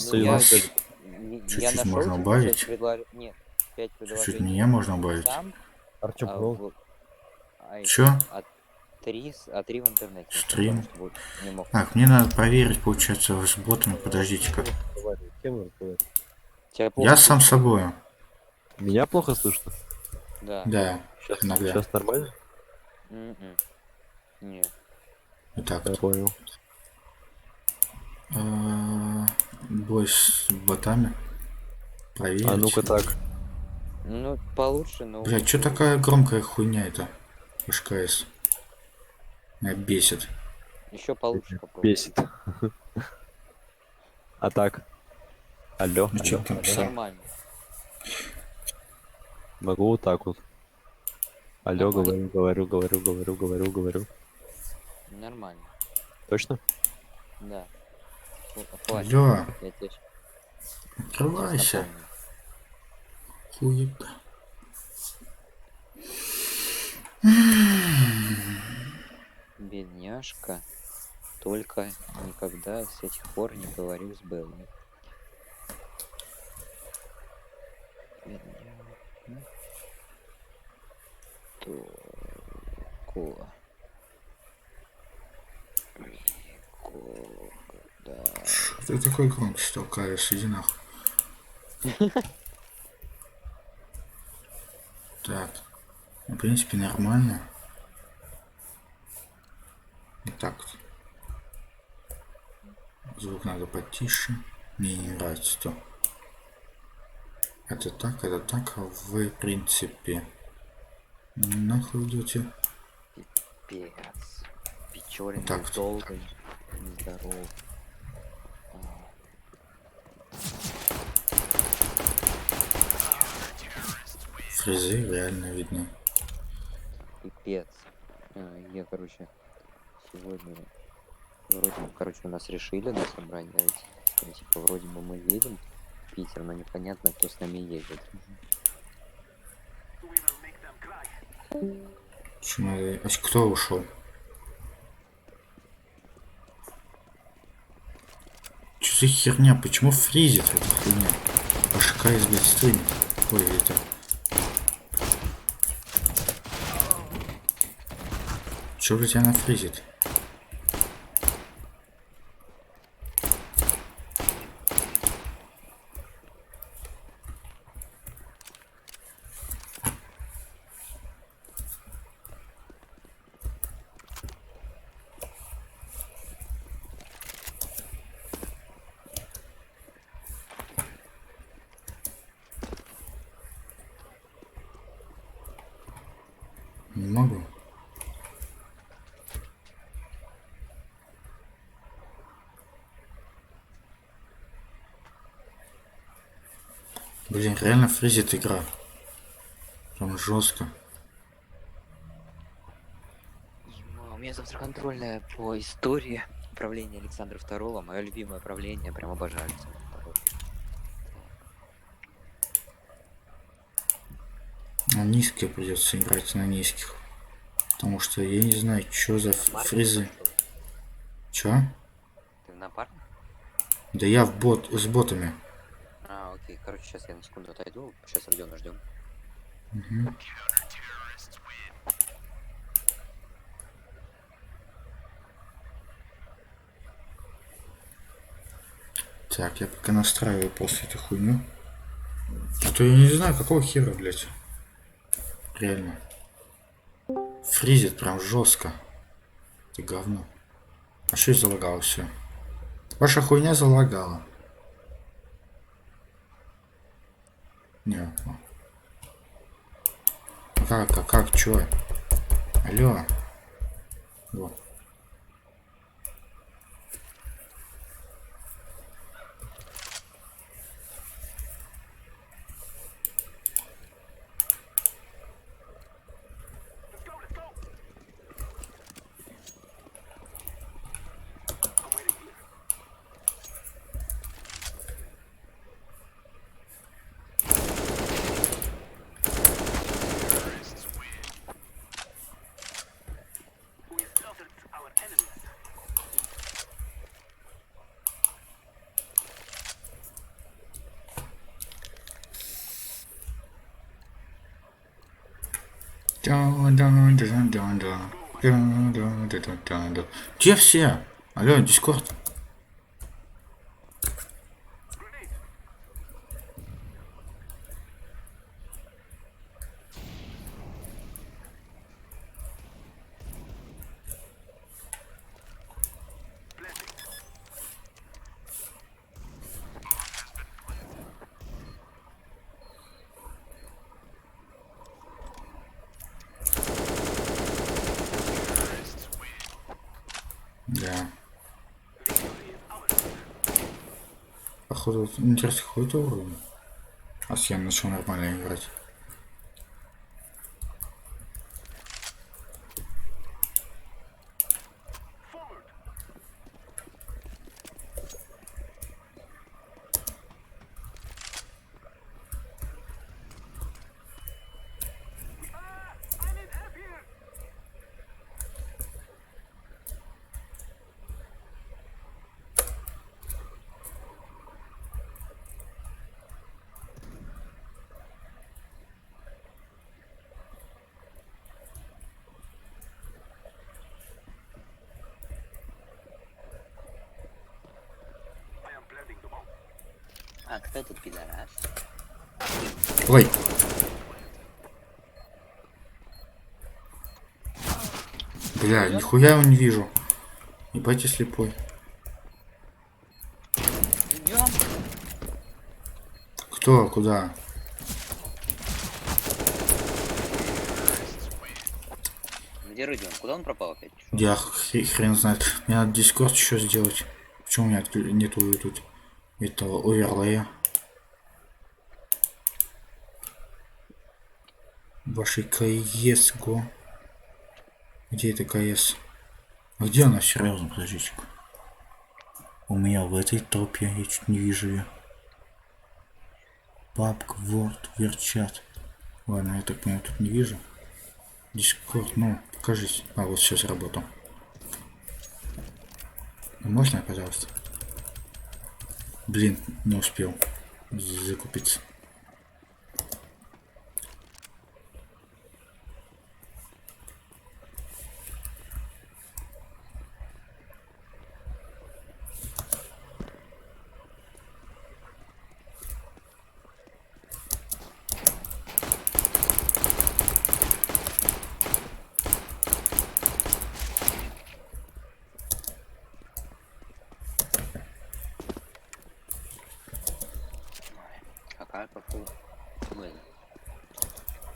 Ну, Союза я, даже. я Чуть-чуть нашел можно тебе убавить. 5 предложений. Нет, 5 Чуть-чуть предложений мне можно убавить. сам, Артем а, Про. в, а, эти, Чё? а три в интернете нашел, потому Стрим. что вот не мог. Так, мне надо проверить, получается, с ботами. Подождите-ка. Кем вы разговариваете? Тебя плохо Я сам слышно. собой. Меня плохо слышно? Да. Да, Сейчас, иногда. сейчас нормально? М-м. Не. Вот так Я вот. понял. Бой с ботами. А Проверить. ну-ка так. Ну, получше, но Блядь, что такая громкая хуйня это? ШКС. Меня бесит. еще получше попробуй. Бесит. А так. Алло, Ну что алло, ты там алло. писал? Нормально. Могу вот так вот. Алло, Нормально. говорю. Нормально. Точно? Да. Хватит. Алло, Я тебе сейчас открывайся. напомню. Хуета. Бедняжка. Только никогда с этих пор не говорил с Беллой. Бедняжка. Только. Никогда. Ты такой громкий стал, Кайс, иди нахуй. Так. В принципе, нормально. Вот так вот. Звук надо потише. Мне не нравится то. Это так, а вы, в принципе, нахуй идете. Пипец. Печорин Вот так был вот. долго нездоров. Фрезы реально видны. Пипец. Я, короче, сегодня вроде бы, короче, у нас решили на собрание, типа, вроде бы мы едем в Питер, но непонятно, кто с нами едет. Почему? А кто ушел? Что за херня? Почему фризит эта хуйня? АШКС, блядь, стримит. Ой, это... Чё, блядь, она фризит? Не могу. Блин, реально фризит игра. Прям жестко. У меня завтра контрольная по истории правления Александра II. Мое любимое правление, прям обожаю Александра II. На низкие придется играть, на низких. Потому что я не знаю, что за фризы. Чё? Ты на парне? Да я в бот с ботами. Окей. Короче, сейчас я на секунду отойду. Сейчас Родиона ждем. Так, я пока настраиваю после эту хуйню. А то я не знаю, какого хера, блядь. Реально. Фризит прям жестко. Ты говно. А что я залагал все? Ваша хуйня залагала. Не. Как, чё? Алло. Вот. Где все? Алло, Дискорд. Да. Походу, интересно, какой-то уровень. А я начал нормально играть. А кто тут пидорас? Ой, бля, нихуя его не вижу. Ебать, я слепой. Идем. Кто, куда? Где Родион? Куда он пропал опять? Я хрен знает. Мне надо Дискорд еще сделать. Почему у меня нету тут этого оверлея? Вашей КС го. Где это КС? А где она? Серьезно, подождите-ка. У меня в этой топе, я чуть не вижу ее. Папка, Word, верчат. Ладно, я так понимаю, тут не вижу. Дискорд, ну, покажись. А, вот сейчас работал. Можно, пожалуйста? Блин, не успел закупиться. Какая походу? Ну, это,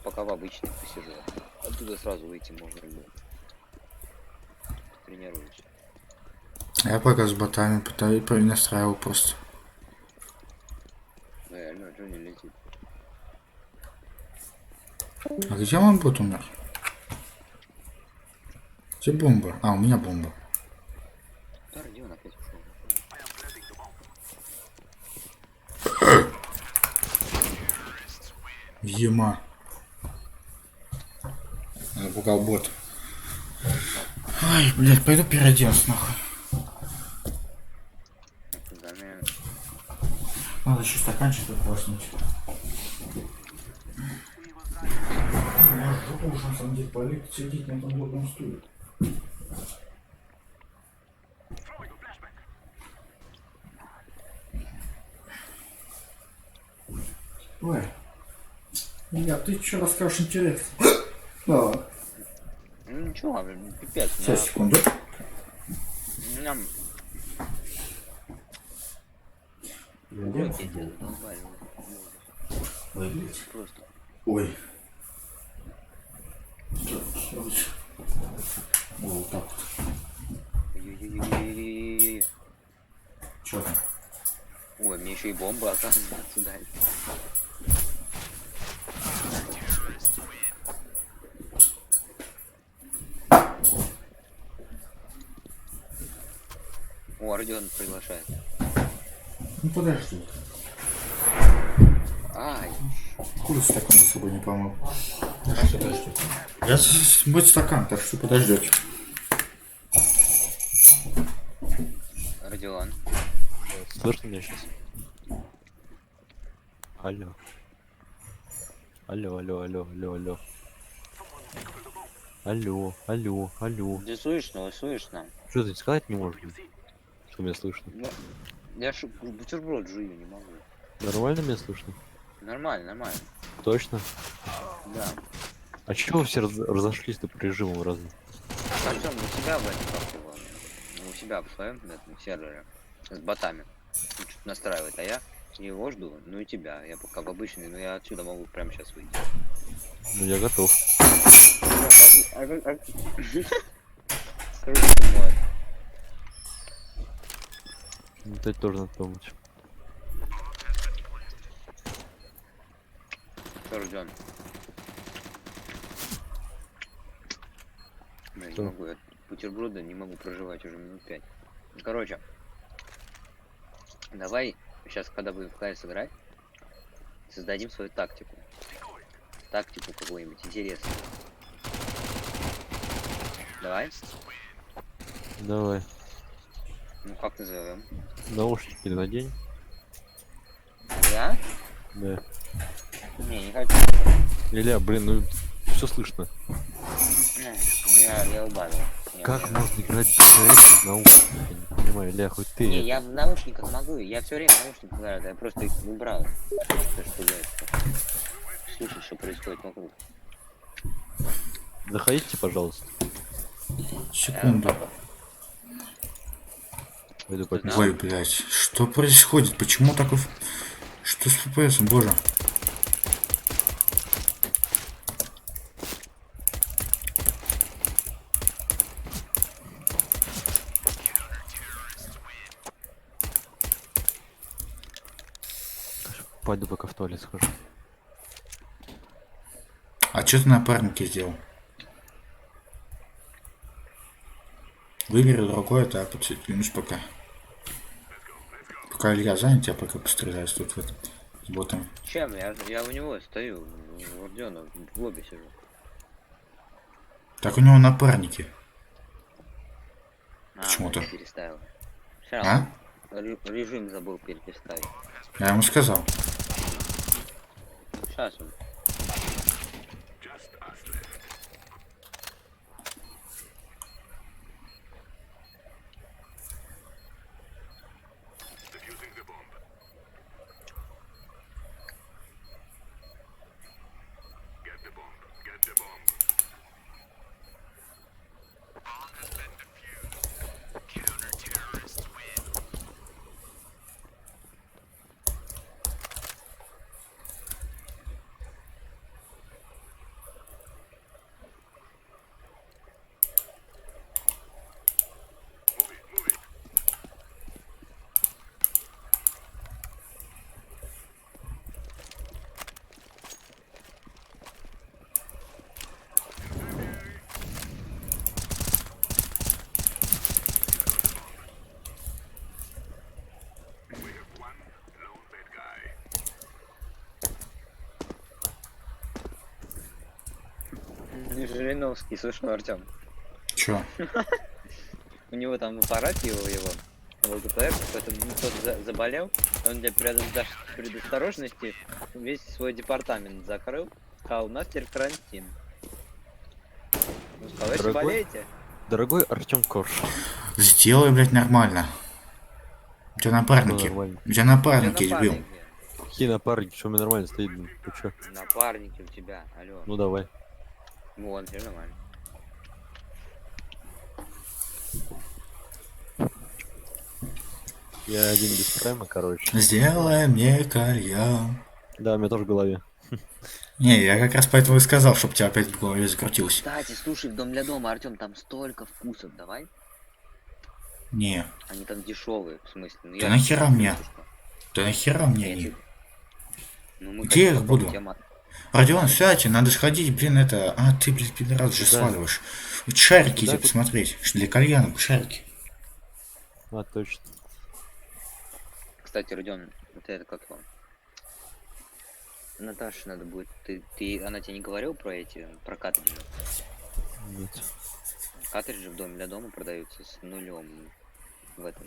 пока в обычной посижу. Оттуда сразу выйти можно будет. Тренируюсь. Я пока с ботами пытаюсь настраивал просто. Реально, что не летит? А где мой бот умер? Где бомба? А, у меня бомба. Да, Родион опять ушел. Ема. Напугал бот. Ай, блядь, пойду переоденусь нахуй. Да, наверное. Надо еще стаканчик выплеснуть. Я жопу уже на самом деле болит сидеть на этом водном стуле. Ой. Илья, ты что расскажешь интересно? Да. Ну ничего, блин, пипец. Сейчас, секунду. Нам... Уроки делают нормально. Ой, блядь. Просто. Ой. Вот так вот. Ой-ой-ой-ой-ой-ой. Чё там? Ой, мне еще и бомба оказывается дали. О, Родион приглашает. Ну подожди. Ай, Хуй стакан за собой не помыл. Подожди. Я смыть стакан, так что подождете. Родион. Слышно меня сейчас? Алло. Алло, алло, алло, алло, алло. Алло, алло, алло. Где слышно, слышно. Что ты сказать не можешь? Что меня слышно? Ну, я ж бутерброд жую, не могу. Нормально меня слышно? Нормально, нормально. Точно? Да. А чего вы все разошлись-то по режимам разным? Артём, у себя в этом как его, у себя в своем этом сервере с ботами что-то настраивает, а я его жду, ну и тебя. Я пока в обычный, но я отсюда могу прямо сейчас выйти. Ну я готов. Круто ты мой. Ну, это тоже надо думать. Что ждем? Не Что? могу, я бутерброды не могу проживать уже минут 5. Короче, давай сейчас, когда будем в КС играть, создадим свою тактику. Тактику какую-нибудь интересную. Давай. Давай. Ну как назовем? Наушники надень. Я? Да. Не хочу. Илья, блин, ну все слышно. Я убавил. Как можно играть без этих наушников? Я не понимаю, Илья, хоть ты. Не, это- я в наушниках могу. Я все время в наушниках играю. Я просто их убрал. Чтобы слушать, что происходит вокруг. Заходите, пожалуйста. Секунду. Пойду Ты подписываю. Ой, блядь, что происходит? Почему такой... Что с FPS, боже? Пойду пока в туалет схожу. А что ты напарники сделал? Выбери другое, да, подсоединюсь пока. Пока Илья занят, я пока постреляюсь тут вот с ботом. Чем? Я у него стою. У Родиона в лобби сижу. Так у него напарники. А, Почему-то. переставил. Сейчас А? режим забыл переставить. Я ему сказал. Сейчас он. Жириновский, слышно, Артем. Чё? У него там в аппарате его ЛГПР, поэтому кто-то заболел, он для предосторожности весь свой департамент закрыл, а у нас теперь карантин. Ну, сказал, если Дорогой? болеете, Дорогой Артем Корж. Сделай, блядь, нормально. У тебя напарники. Нормально. У тебя у тебя напарники сбил. напарник где? Какие напарники, что у меня нормально стоит? Блин? Ты чё? Напарники у тебя, алло. Ну давай. Вон, все нормально. Я один без прайма, короче. Сделай мне кальян. Да, у меня тоже в голове. Не, я как раз поэтому и сказал, чтобы тебя опять в голове закрутилось. Кстати, слушай, в Дом для дома, Артем, там столько вкусов, давай. Не, Они там дешевые, в смысле. Ну, Да нахера не мне? знаю, что. да нахера мне Нет, они? ну, мы Где хотим я их буду? попробовать, тема. Родион, сядь, надо сходить, блин, это... А, ты, блин, пидорас же Куда? сваливаешь. Вот шарики Куда? тебе посмотреть. Что для кальяна, шарики. А, точно. Кстати, Родион, вот это как вам? Наташе надо будет. Она тебе не говорил про эти, про картриджи? Нет. Картриджи в доме для дома продаются с нулем в этом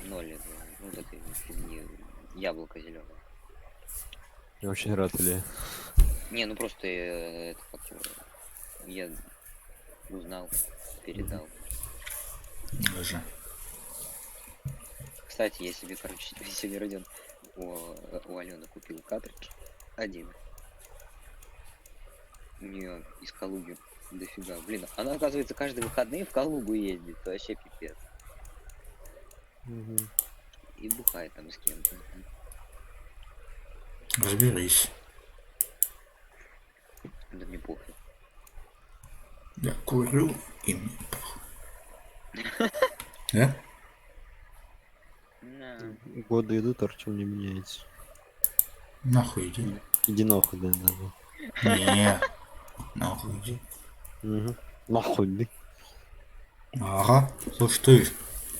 ноле, ну, вот этой фигни, яблоко зеленое. Я очень рад, Илья. Не, ну просто это как его, я Узнал, передал. Даже. Кстати, я себе, короче, сегодня Родион у Алены купил картридж один. У нее из Калуги дофига. Блин, она, оказывается, каждые выходные в Калугу ездит. Это вообще пипец. Мгм. И бухает там с кем-то. Разберись. Да мне похуй. Я курю и мне похуй. Да? На. Годы идут, Артем не меняется. Нахуй иди. Иди нахуй, да, да. Не. Нахуй иди. Угу. Нахуй, да. Ага. Слушай, ты.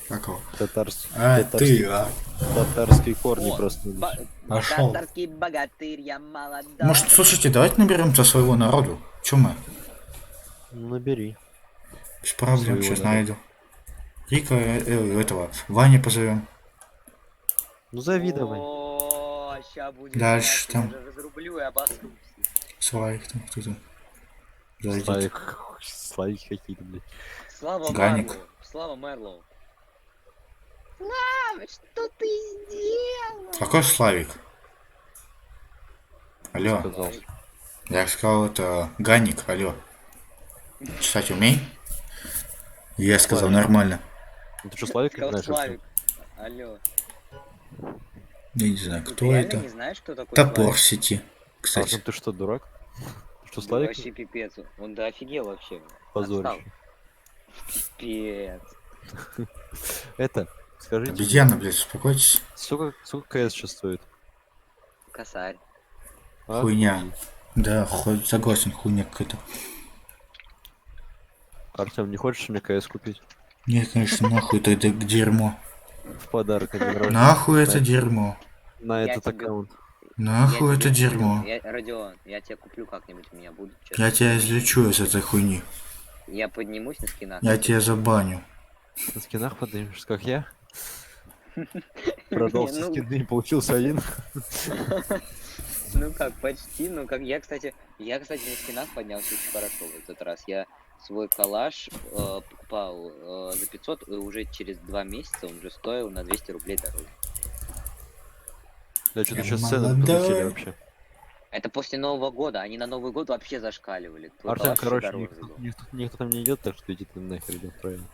Как его? Татарский, татарские корни О, просто. Пошел. татарский богатырь, я молодой. Может, слушайте, давайте наберемся своего народу. Чё мы? Ну, набери. Без проблем, Своего сейчас народа. найду. Рика, этого, Ваня позовем. Ну, зови давай. О, ща будет. Дальше я там. даже разрублю и обосрусь. Славик там, кто там? Зайдет. Славики какие-то, блядь. Слава Ганик. Мерлоу. Слава Мерлоу. Слава, что ты сделал? Какой Славик? Алло, Сказал. я сказал, это Ганик, алло. Читать умей? Я сказал, Славик. нормально. Ну, ты что, Славик не Сказал знаешь вообще? Славик. Алло. Я не знаю, Ты кто реально это. не знаешь, кто такой Топор Славик? в сети. Артем, Кстати, ты что, дурак? Ты что, Да Славик? вообще пипец. Он да офигел вообще. Позорище. Пипец. Это, скажите, обезьяна, блядь, успокойтесь. сколько КС сейчас стоит? Косарь. Хуйня. Охуеть. Да, хоть согласен, хуйня какая-то. Артем, не хочешь мне КС купить? Нет, конечно, нахуй это дерьмо. В подарок на день рождения. Нахуй это На- дерьмо. На Я этот тебе- аккаунт. Нахуй Я это тебе дерьмо. куплю. Родион, я тебя куплю как-нибудь, у меня будут. честно. Я тебя излечу из этой хуйни. Я поднимусь на скинах. Я тебя забаню. На скинах поднимешься, как я? Продал все Ну, скины и получился один. Ну как, почти, ну как я, кстати, на скинах поднялся очень хорошо в этот раз. Я свой калаш покупал за 500, и уже через 2 месяца он уже стоил на 200 рублей дороже. Да, что-то Я сейчас цены молодой. подлетели вообще. Это после Нового года, они на Новый год вообще зашкаливали. Твой Артем, калаш еще короче, дороже никто, был. никто там не идет, так что иди ты нахер, да, правильно.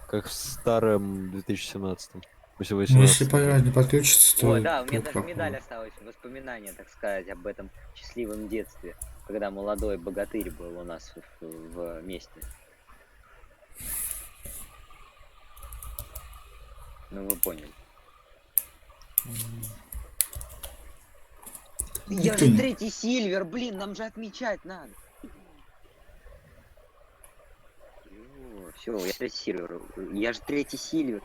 Как в старом 2017-м. Если Ну, если 18 поиграть не подключится, то... Ой, да, у меня то даже как медаль бы. осталась, воспоминания, так сказать, об этом счастливом детстве, когда молодой богатырь был у нас в месте. Ну вы поняли. Я Никто же не- 3-й Сильвер, блин, нам же отмечать надо. Все, я 3-й Сильвер. Я же 3-й Сильвер.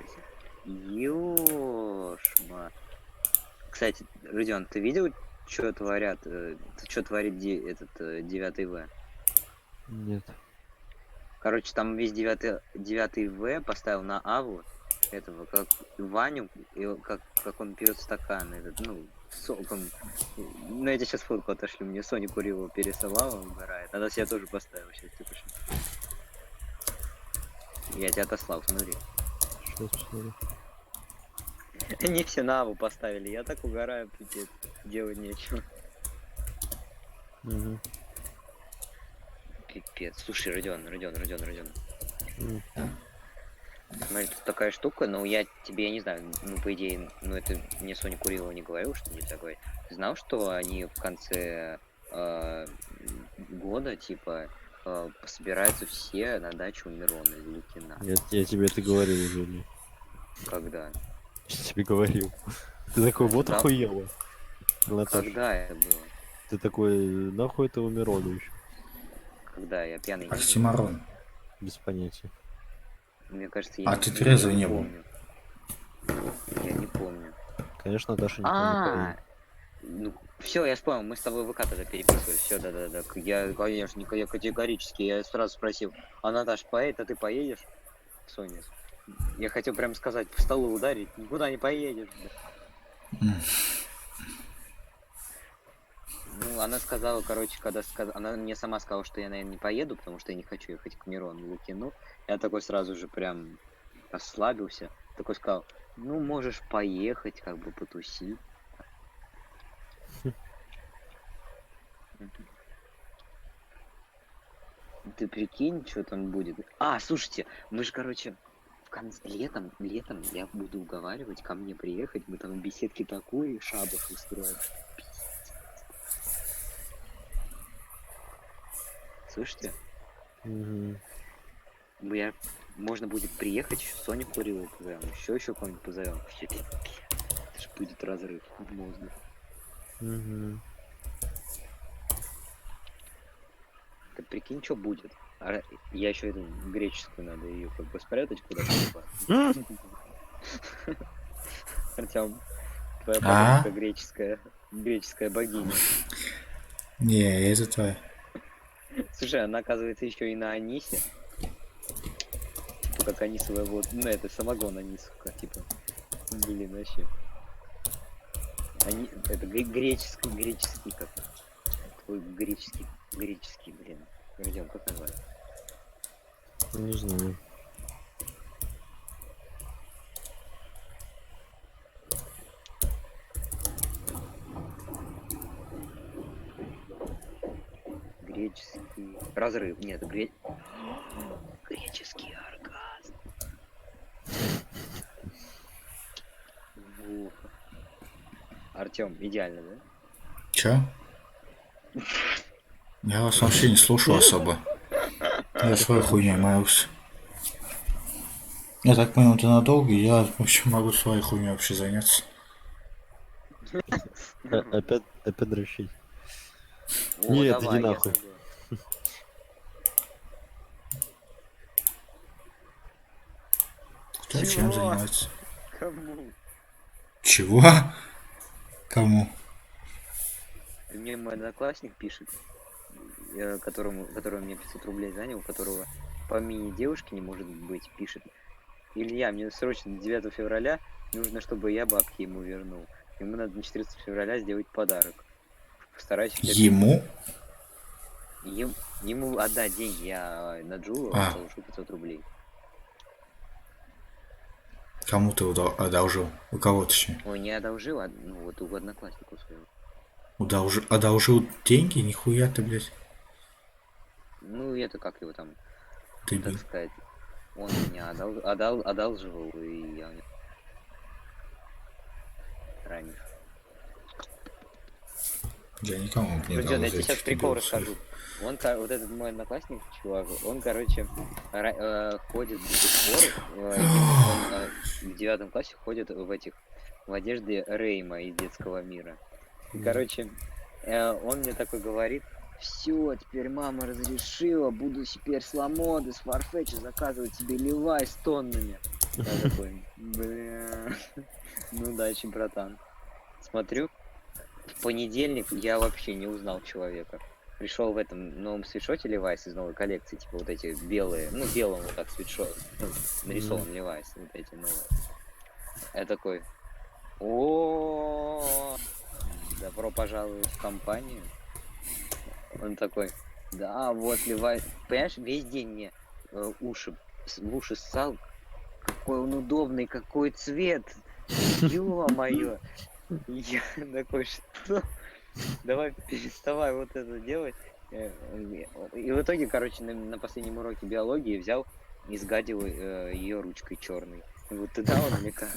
Ёшма. Кстати, Родион, ты видел, что творят, что творит этот 9-й В? Нет. Короче, там весь 9-й В поставил на Аву этого, как Ваню, и как он пьет стакан, этот, ну, сок он. Ну, я тебе сейчас фотку отошлю, мне Соня Курилова пересылала, угорает. Она себя тоже поставила, сейчас тебе пошлю. Я тебя отослал, смотри. Сейчас посмотрю. Они все на Аву поставили, я так угораю, пипец, делать нечего. Мгм. Пипец. Слушай, Родион. М. Смотри, тут такая штука, но я тебе, я не знаю, ну, по идее, ну, это мне Соня Курилова не говорила, что нельзя говорить. Ты знал, что они в конце года, типа, собираются все на дачу у Мирона из Лукина? Я тебе это говорил уже, не? Когда? Я тебе говорил. Ты такой, вот Да. охуела. Наташ, Когда это было? ты такой, нахуй этого Мирона еще? Когда? Я пьяный не был? Оксимарон. Без понятия. Мне кажется, я А ты трезвый не был? помню. Я не помню. Конечно, Даша никого не поедет. Ну, все, я вспомнил, мы с тобой в ВК тогда переписывались. Все, да. Я, конечно, я категорически, я сразу спросил, а Наташа поедет, а ты поедешь? Соня. Я хотел прям сказать, по столу ударить, никуда не поедешь. М. Ну, Ну, она сказала, короче, она мне сама сказала, что я, наверное, не поеду, потому что я не хочу ехать к Мирону Лукину. Я такой сразу же прям расслабился. Такой сказал, ну, можешь поехать, как бы потусить. Мгм. Ты прикинь, что там будет. А, слушайте, мы же, короче, летом я буду уговаривать ко мне приехать, мы там в беседке такой шабаш устроим. Слышите? Мгм. Я, можно будет приехать, Соню Курилову позовем, еще кого-нибудь позовем. Это же будет разрыв мозга. Мгм. Ты прикинь, что будет? Я еще эту греческую надо ее как бы спрятать куда-то. Артем, твоя А? подружка греческая богиня. Не, это твоя. Слушай, она оказывается еще и на Анисе. Типа как анисовая вот, ну это самогон анисовка, типа. Блин, вообще. Это греческий как. Твой греческий, блин. Артем, как назвать? Не знаю. Греческий разрыв. Нет, греческий оргазм. Артем, идеально, да? Чё? Я вас вообще не слушал особо. Я своей хуйней моюсь. Я так понял, ты надолго, я вообще могу своей хуйней вообще заняться. Опять дрочить. О, Нет, иди давай, я нахуй. согласен. Кто чем Чего? занимается? Кому? Чего? Кому? Мне мой одноклассник пишет, который мне 500 рублей занял, у которого по мини-девушке не может быть, пишет. Илья, мне срочно 9 февраля нужно, чтобы я бабки ему вернул. Ему надо на 14 февраля сделать подарок. Постараюсь в тебя Ему? ему отдать деньги, я на Джулу А, должу 500 рублей. кому ты одолжил? У кого точнее? Ой, не одолжил, ну вот у одноклассника своего. Одолжил деньги? Нихуя ты, блядь. Ну, это как его там, Дебил. так сказать, он меня одалживал, и я у него раньше. Я никому не Придёт, дал я из тебе сейчас этих прикол дебилов расскажу. Вот этот мой одноклассник, чувак, он, короче, ходит до сих пор, в 9 классе ходит в одежде Рейма из детского мира. И, короче, он мне такой говорит, все, теперь мама разрешила, буду теперь с Ламоды, с Фарфетча заказывать тебе Левай с тоннами. Я такой, бля, ну удачи, братан. Смотрю, в понедельник я вообще не узнал человека. Пришел в этом новом свитшоте Levi's из новой коллекции, типа вот эти белые, ну белым вот так свитшот, ну, нарисован Levi's, вот эти новые. Я такой, о, добро пожаловать в компанию. Он такой, да, вот Levi's, понимаешь, весь день мне в уши ссал, какой он удобный, какой цвет, ё-моё. Я такой, что? Давай переставай вот это делать. И в итоге, короче, на последнем уроке биологии взял и сгадил ее ручкой черной. Вот туда он мне как.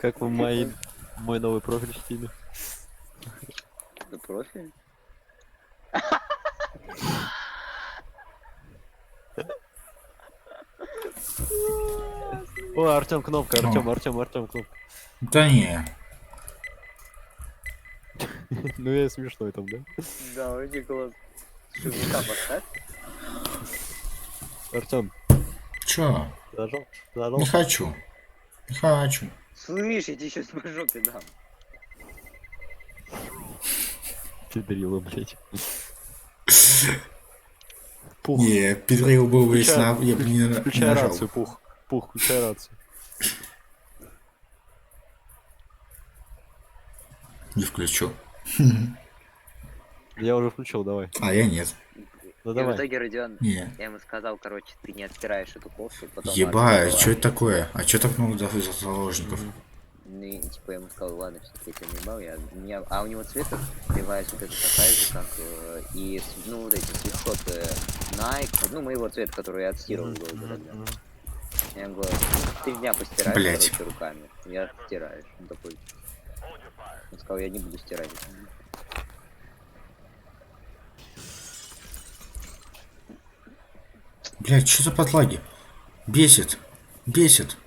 Как вам мой новый профиль в Стиме? Это профиль? О, Артем кнопка, Артем кнопка. Да не. Ну я смешной там, да? Да, очень классно. Шевика поставь. Артем, Чё? зажал? Не Зажал? хочу. Не хочу. Слышь, я тебе сейчас по жопе дам. Педрила, блядь. Пух, Не, Педрил был бы, если Включай- я бы не включай нажал. рацию, Пух. Пух, включай рацию. Не включу. Я уже включил, давай. А, я нет. Ну И в давай. итоге Родион, Не. я ему сказал, короче, ты не отстираешь эту кофту, потом... Ебать, Ладно, что это такое? А что так много заложников? Мгм. Ну, и, типа, я ему сказал, ладно, все-таки я тебя наебал, а у него цвет девайс вот это такая же, как и, ну, вот эти свитшоты Nike, ну, моего цвета, который я отстирывал долго тогда. Мгм. Я ему говорю, 3 дня постираешь, Блядь. короче, руками. Я стираешь. Он такой. Он сказал, я не буду стирать. Блять, что за подлаги? Бесит. Бесит.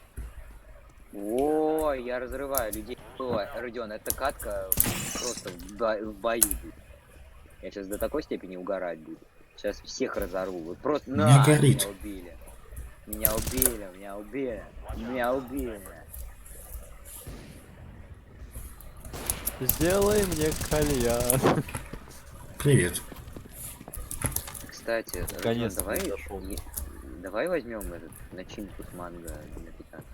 О, я разрываю людей. О, Родион, эта катка просто в бою будет. Я сейчас до такой степени угорать буду. Сейчас всех разорву. Вот просто Меня горит. Меня убили. Меня убили, меня убили. Меня убили. Сделай мне кальян. Привет. Кстати, Родион, Наконец-то давай, дошел. давай возьмем этот начинку с манго на 15.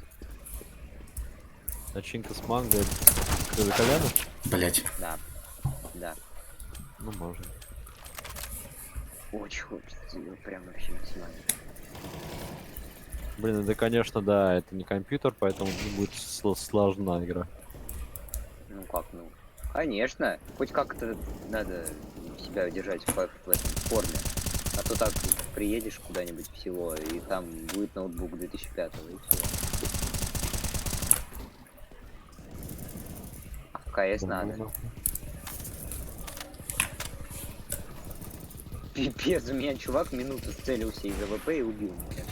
Начинка с манго. Для кальяна? Блять. Да. Да. Ну, можно. Очень хочется ее прям вообще максимально. Блин, это, конечно, да, это не компьютер, поэтому будет сложна игра. Ну как, ну? Конечно. Хоть как-то надо себя держать в этой форме. А то так приедешь куда-нибудь в село, и там будет ноутбук 2005 и все. А в КС надо. Пипец, у меня чувак минуту целился из АВП и убил меня.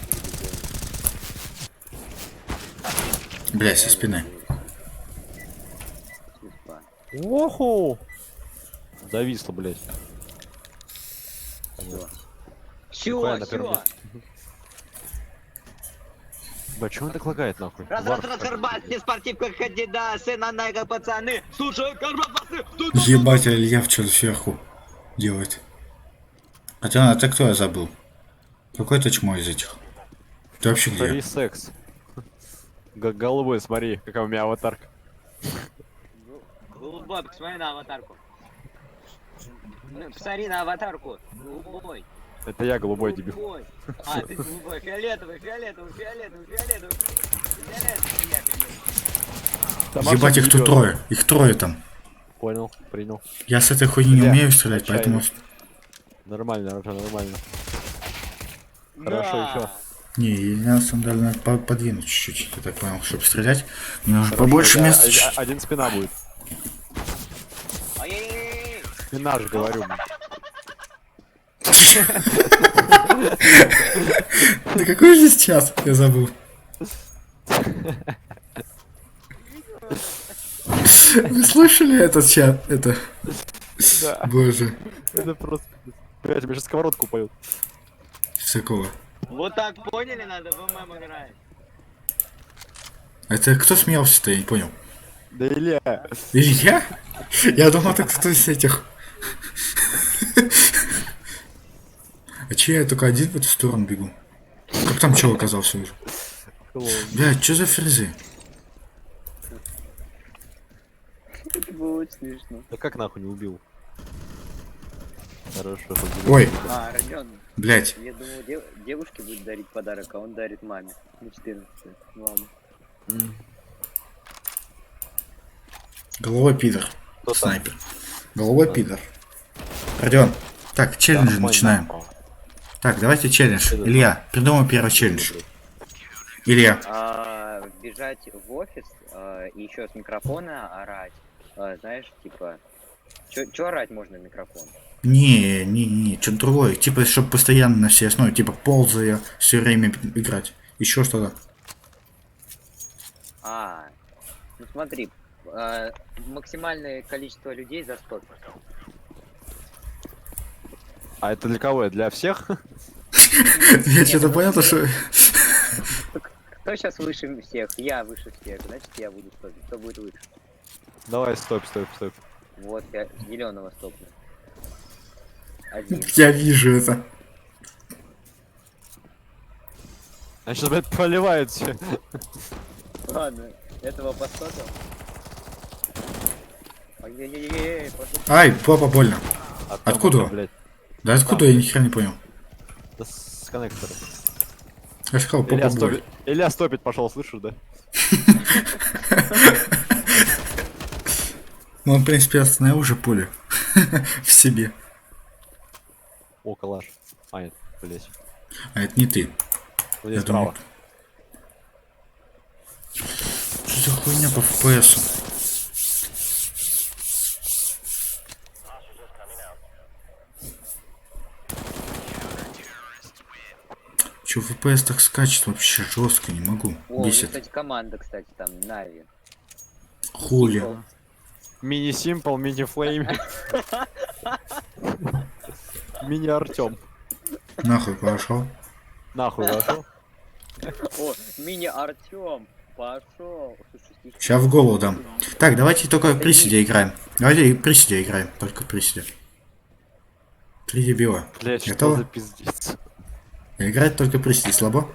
Блять, со спины. Оху! Зависло, блядь. Все, на первом все. месте. Бля, чё он так лагает, нахуй? Разрабатывать не спортивка ходи, да, сына найга, пацаны. Слушай, пацаны. Ебать, Илья вчера сверху делает. Хотя, а ты кто, я забыл? Какой ты чмо из этих? Ты вообще Смотри, где? секс. Голубой, смотри, какая у меня аватарка. Голубой, посмотри на аватарку. Посмотри на аватарку. Голубой. Это я голубой, дебил. Голубой. А, ты голубой. Фиолетовый, фиолетовый, фиолетовый, фиолетовый. Фиолетовый. Там Ебать, вообще их тут не трое. Их трое там. Понял, принял. Я с этой хуйни не Илья, умею стрелять, отчаянно. поэтому... Нормально, Артем, нормально. Хорошо, еще. Не, я на самом деле надо подвинуть чуть-чуть, я так понял, чтобы стрелять. Мне нужно побольше места. Один спина будет. Ай-яй-яй. Спина же, говорю. Да какой же сейчас? Я забыл. Вы слышали этот чат? Это... Да, Боже. это просто... Блядь, тебе сейчас сковородку упадет. С какого? Вот так поняли, надо в ММ играть. Это кто смеялся-то, я не понял. Да Илья. Илья? Я думал, это кто из этих. А че я только один в эту сторону бегу? Как там чел оказался уже? Клоун. Блядь, что за фрезы? Это было очень смешно. Да как нахуй не убил? Хорошо. Ой, А, Родион, блядь. я думал, девушке будет дарить подарок, а он дарит маме. На 14. Ну ладно. Головой пидор. Кто там? Снайпер. Головой пидор. Родион. Так, челленджи начинаем. Так, давайте челлендж. Илья, придумай первый челлендж. Илья. Бежать в офис и еще с микрофона орать. Знаешь, типа... Чё орать можно в микрофон? Не, что-то другое. Типа, чтобы постоянно на всей основе, типа, ползая, все время играть. Еще что-то. Ну смотри, максимальное количество людей за 100. А это для кого? Для всех? Я что-то понял, что... Кто сейчас выше всех? Я выше всех, значит я буду стопить. Кто будет выше? Давай, стоп. Вот, я зеленого стопну. Один. Я вижу это. А сейчас, блядь, поливают все. Ладно, этого постопил. Ай-яй-яй, пошел. Ай, попа больно. Артём, Откуда? блядь. Да откуда, я ни хера не понял. Да с коннектора. Я сказал, Илья попробуй. стопит, Илья стопит пошел, слышишь, да? Ну, он, в принципе, остановил уже пулю. В себе. О, калаш. А, нет, блядь. А это не ты. Вот Я здесь думал. справа. Что за хуйня по FPS? Че, FPS так скачет вообще жестко, не могу. О, у них, Бесит. кстати, команда, кстати, там, Нави. Хули. Мини-симпл, мини-флейм. Мини-Артём. Нахуй пошел. Нахуй зашел. О, мини-Артём. Пошел. Сейчас в голову дам. Так, давайте только приседе играем. Давайте и приседе играем. Только приседе. 3 дебила. Блядь, что Готово? за пиздец? Играть только приседе. Слабо?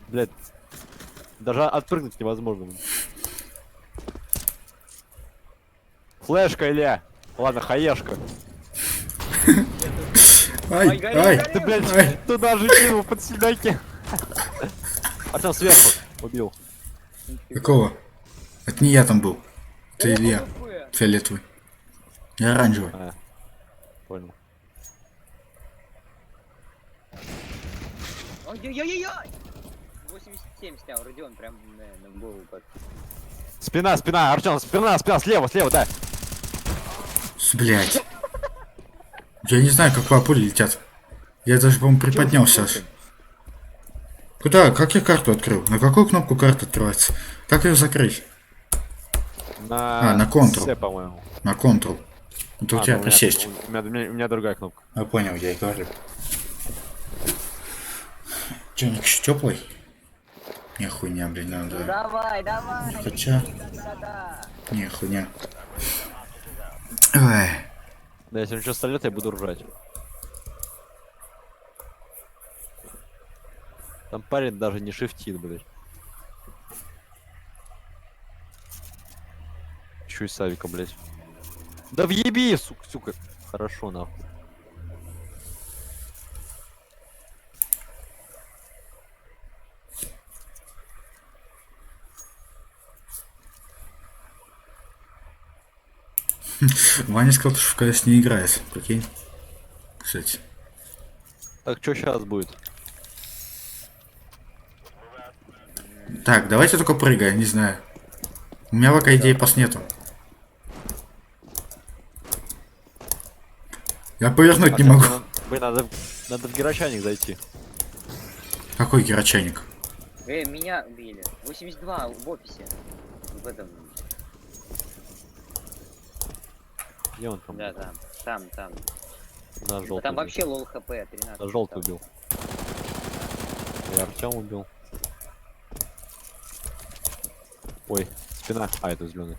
Блядь. Даже отпрыгнуть невозможно. Флешка, Илья. Ладно, хаешка. Ай, гори, ай. гори. Ты, блядь, Ай. туда же кинул под седаки. Артём сверху убил. Какого? Это не я там был. Это Илья. Фиолетовый. Я оранжевый. А, понял. Ой-ой-ой-ой! 87 снял, Родион, прям в голову как. Спина, спина, Артём, спина, слева, да. Блять. Я не знаю, как пули летят. Я даже, по-моему, приподнялся аж. Куда? Как я карту открыл? На какую кнопку карта открывается? Как ее закрыть? На Ctrl. С, по-моему. На Ctrl. Это у тебя ну, присесть. У меня другая кнопка. Я понял, я и говорю. Чайник еще теплый? Не хуйня, блин, надо. Давай. Хотя. Да-да. Не хуйня. Ой. Да, если он что столет, я буду ржать. Там парень даже не шифтит, блядь. Чё из Савика, блядь. Да въеби, сука. Хорошо, нахуй. Ваня сказал, что в КС не играет. Прикинь. Кстати. Так, что сейчас будет? Так, давайте только прыгаем, не знаю. У меня пока идей пас нету. Я повернуть не могу. Блин, надо в герочайник зайти. Какой герочайник? Меня убили. 82 в офисе. В этом. Где он там? Да, там. На желтый. Там вообще лол хп 13. На желтый убил. И Артем убил. Ой, спина. А, это зеленый.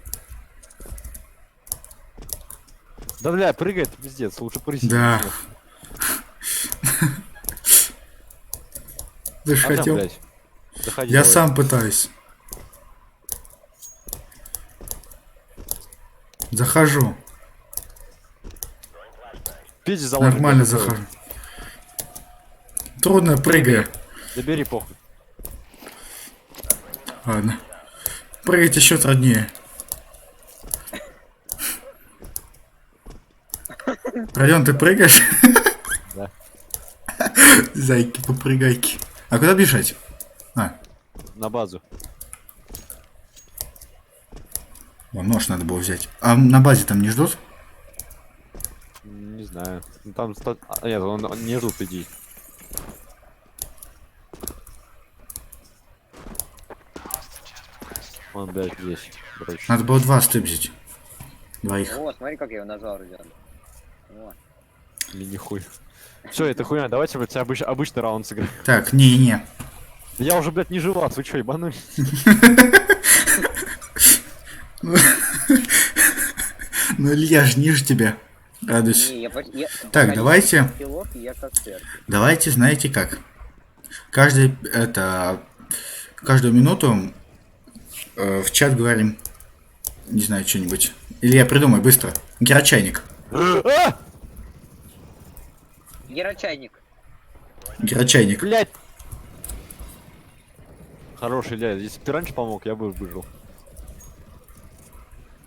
Да бля, прыгает, пиздец, лучше прыгать. Да. Ты ж Артём, хотел. блядь, заходи, Я давай. сам пытаюсь. Захожу. Пиздец, заложник, Нормально я такой. захожу. Трудно прыгаю. Забери похуй. Ладно. Прыгать еще труднее. Родион, ты прыгаешь? Да. Зайки, попрыгайки. А куда бежать? А, На базу. вон нож надо было взять. А на базе там не ждут? Не знаю. Ну, там... нет, он не ждут, иди. Он, блядь, здесь. Короче. Надо было 2 стыбзить. Двоих. О, смотри, как я его нажал, Родион. О. Мини-хуй. Все, это хуйня, давайте, блядь, обычный раунд сыграем. Так, не-не-не. Я уже, блядь, не живат, вы чё, ебанули? Ну, Илья, ж ниже тебя. Радуйся. Не, Так, количество давайте. киллов, и я как церковь. Давайте, знаете как? Каждую минуту в чат говорим, не знаю, что-нибудь. Или я придумаю быстро. Герочайник. А! Герочайник. Герочайник. Блять! Хороший, Илья, если бы ты раньше помог, я бы выжил.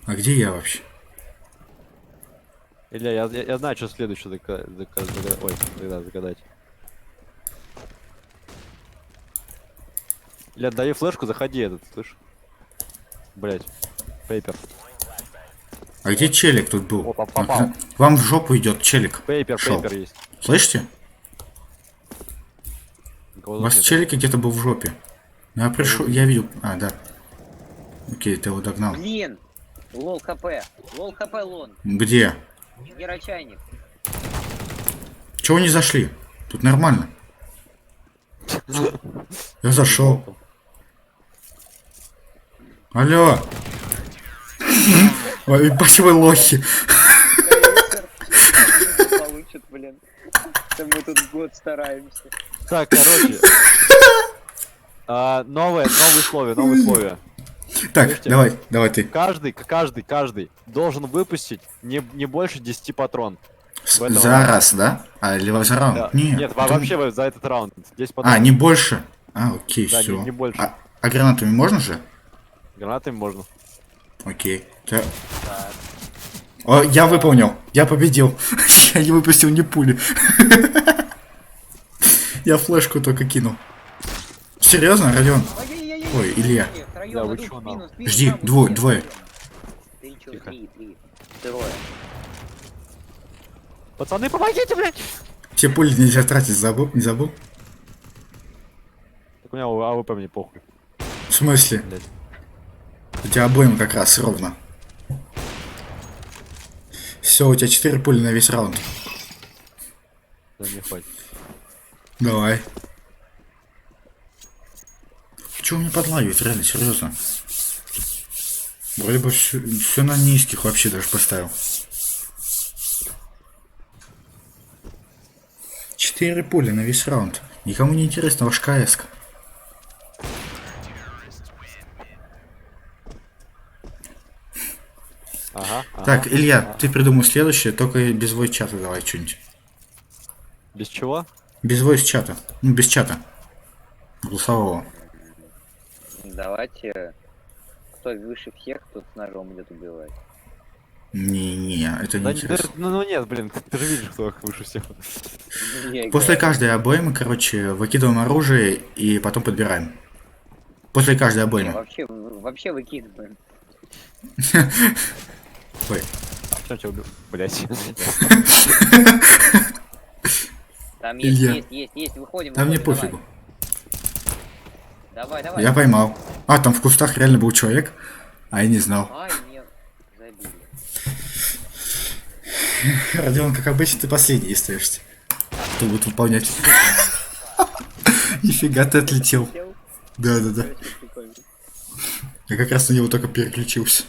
А где я вообще? Илья, я знаю, что следующее Ой, тогда загадать. Илья, дай флешку, заходи этот, слышь. Блять. Пейпер. А где челик тут был? Опа, попал. Вам в жопу идет челик. Пейпер, Шел. пейпер есть. Слышите? Никого У вас тут нет. челик где-то был в жопе. Я пришел, я видел. А, да. Окей, ты его догнал. Блин. Лол хп. Лол хп лон. Где? Герочайник. Чего не зашли? Тут нормально. Я зашел. Алло. Ой, ебать вы лохи. Получит, блин. Да мы тут год стараемся. Так, короче. Новые условия. Так, Слушайте. давай ты. Каждый должен выпустить не больше 10 патрон. в этом За раунде. раз, да? А, или за раунд? Да. Нет, Нет, потом- вообще за этот раунд. 10 патрон. А, не больше? А, окей, Да, все. не больше. А гранатами можно же? Гранатами можно. Окей. О, я выполнил. Я победил. Я не выпустил ни пули. Я флешку только кинул. Серьезно, Родион? Ой, Илья. Да, вы чё, нам? Жди, двое. Ты чё, Тихо. три. Трое. Пацаны, помогите, блядь! Все пули нельзя тратить, забыл? Не забыл? Так у меня АВП мне похуй. В смысле? Блядь. У тебя обоим как раз ровно. Все, у тебя 4 пули на весь раунд. Да не хватит. Давай. Чего мне подлагивает, реально, серьезно? Вроде бы все на низких вообще даже поставил. 4 пули на весь раунд. Никому не интересно ваш КС. Ага. Так, Илья, ты придумал следующее, только без voice чата давай что-нибудь. Без чего? Без voice чата. Ну, без чата. Голосового. Давайте. Кто выше всех, тот с ножом идет убивать. Не, это не Да, интересно. ну нет, блин, ты же видишь, кто выше всего. После каждой обоймы, короче, выкидываем оружие и потом подбираем. После каждой обоймы. Вообще выкидываем. Ой. А чем тебя убил? Блять. Там Илья. есть, выходим. Да мне выходим, пофигу. Давай. Я поймал. А, там в кустах реально был человек, а я не знал. Ай, нет, забили. Родион, как обычно, ты последний остаешься. Кто будет выполнять? Нифига ты отлетел. Сел? Да. Прикольно. Я как раз на него только переключился.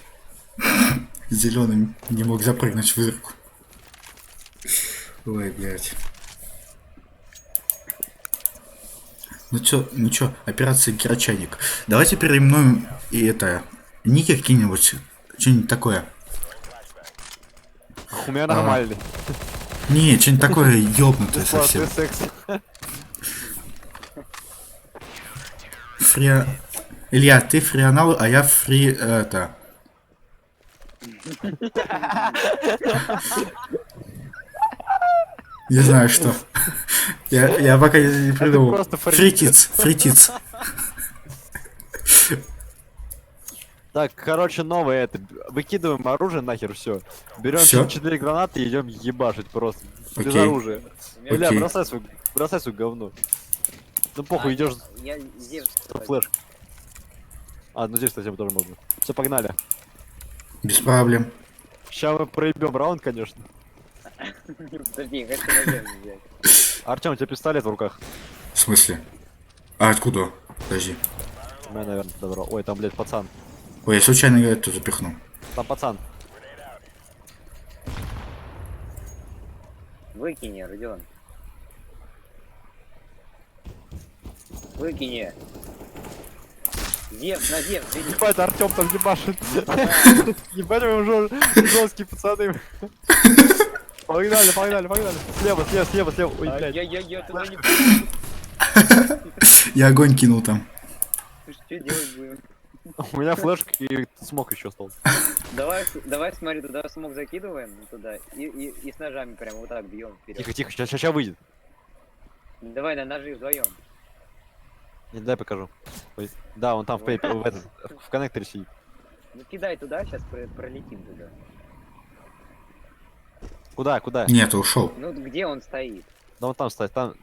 Зеленым не мог запрыгнуть в дырку. Ой, блядь. Ну чё, операция Герочайник. Давайте переименуем и это... Ники какие-нибудь, что-нибудь такое. У меня нормальный. Не, что-нибудь такое ёбнутое Бесплатный совсем. секс. Илья, ты фрианал, а я фри... это... Не знаю что. Я пока не придумал. просто фритиц. Фритиц. Так, короче, новое это. Выкидываем оружие нахер, все. Берем Всё? 4 гранаты и идем ебашить просто. Без Окей. оружия. Бля, Окей. бросай свое говно. Ну похуй, идешь Я Зевс. за флеш. А, ну здесь, кстати, тоже можно. Все, погнали. Без проблем. Сейчас мы проебем раунд, конечно. Подожди, я хочу на Зевс взять. Артем, у тебя пистолет в руках. В смысле? А откуда? Подожди. У меня, наверное, добро. Ой, там, блядь, пацан. Ой, я случайно это запихнул. Там пацан. Выкини, Родион. Выкини. Зев, на Зев, бери. Ебать, Артем там ебашит. Ебать, вы уже жесткие пацаны. Погнали, погнали, погнали. Слева, слева, слева, слева. Ой, блядь. Я туда не... Я огонь кинул там. Что делать будем? У меня флешка и смог еще остался. Давай, смотри, туда смог закидываем туда и с ножами прям вот так бьем вперед. Тихо, тихо, сейчас выйдет. Давай на ножи вдвоем. Не, дай покажу. Ой, да, он там в коннекторе сидит. Ну кидай туда, сейчас пролетим туда. Куда, куда? Нет, ушел. Ну где он стоит? Да он там стоит, там.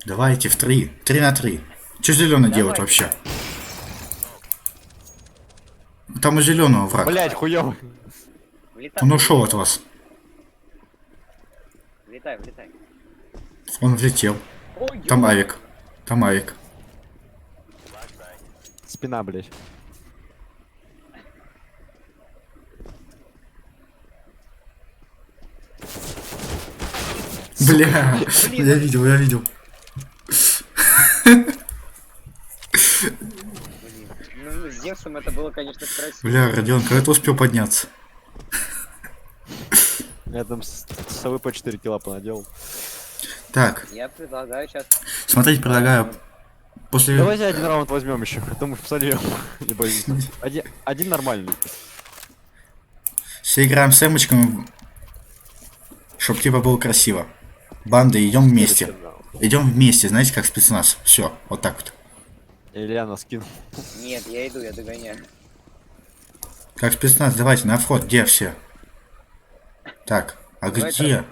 Давайте в 3. 3 на 3. Что зеленый Давай. делает вообще? Там у зеленого враг. Блять, хуёвый. Он ушел от вас. Влетай, влетай. Он влетел. Ой, Там авик. Там авик. Спина, блять. Бля, я видел, я видел. Блин. Ну, с Зевсом это было, конечно, красиво. Бля, Родион, когда ты успел подняться? Я там с АВП 4 килла понаделал. Так, Я предлагаю сейчас... смотрите, предлагаю. После... Давайте один раунд возьмем еще, а то мы посольем. Не боюсь. Один нормальный. Все играем с эмочками, чтоб типа было красиво. Банды, идем вместе. Идем вместе, знаете, как спецназ. Все, вот так вот. Ильяна скинул. Нет, я иду, я догоняю. Как спецназ, давайте на вход, где все? Так, а Давай где?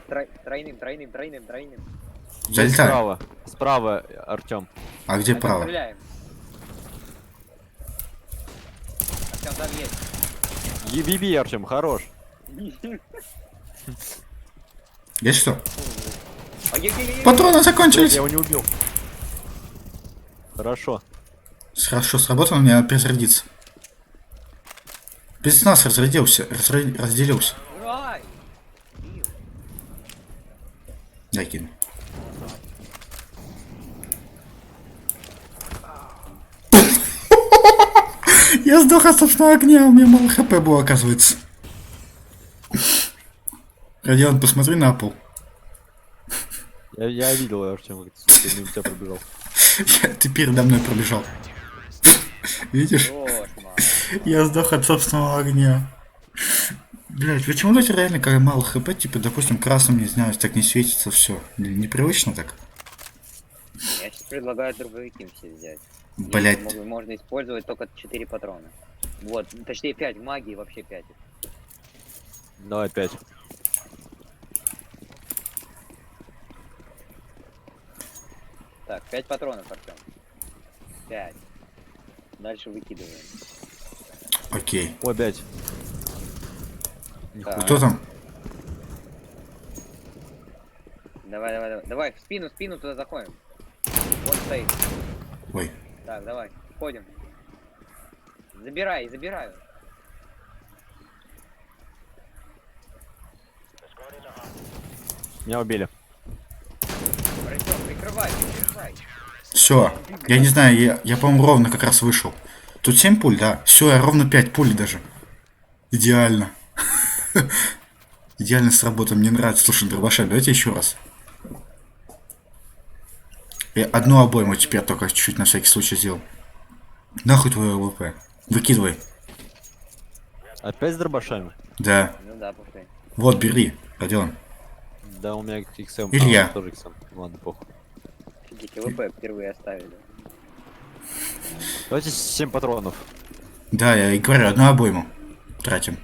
Тройным. Залетай. Справа. Справа, Артем. А где Артём, право? стреляем. Артём, там есть. Еби, Артем, хорош. Есть что? Ай-яй-яй-яй. Патроны Блядь, закончились. я его не убил. Хорошо. Хорошо сработало, мне надо перезарядиться. Спецназ разделился. Ура! Дай кину. Я сдох от собственного огня, у меня мало хп было, оказывается. Родион, посмотри на пол. Я видел, Артем, как ты мимо тебя пробежал. Ты передо мной пробежал. Видишь? Кошмар. Я сдох от собственного огня. Блять, почему эти реально, когда мало хп, типа, допустим, красным, не знаю, так не светится все. Непривычно так? Я сейчас предлагаю дробовики все взять. Блять. Можно использовать только 4 патрона. Вот, точнее 5, магии вообще 5. Давай 5. Так, 5 патронов, Артём. 5. Дальше выкидываем. Окей. Ой, 5. Так, Кто там? давай, в спину туда заходим. Вон стоит. Ой. Так, давай, входим. Забираю. Меня убили. Артём, прикрывай. Все. Я не знаю, я по-моему, ровно как раз вышел. Тут 7 пуль, да? Все, я ровно 5 пуль даже. Идеально. Идеально сработано, мне нравится. Слушай, дробаша, давайте еще раз. Я одну обойму теперь только чуть-чуть на всякий случай сделал. Нахуй твой ЛВП. Выкидывай. Опять с дробашами? Да. Ну да, пускай. Вот, бери, Родион. Да, у меня XM. Илья. Тоже XM. Ладно, похуй. Офигеть, ВП впервые оставили. Давайте 7 патронов. Да, я и говорю, одну обойму. Тратим.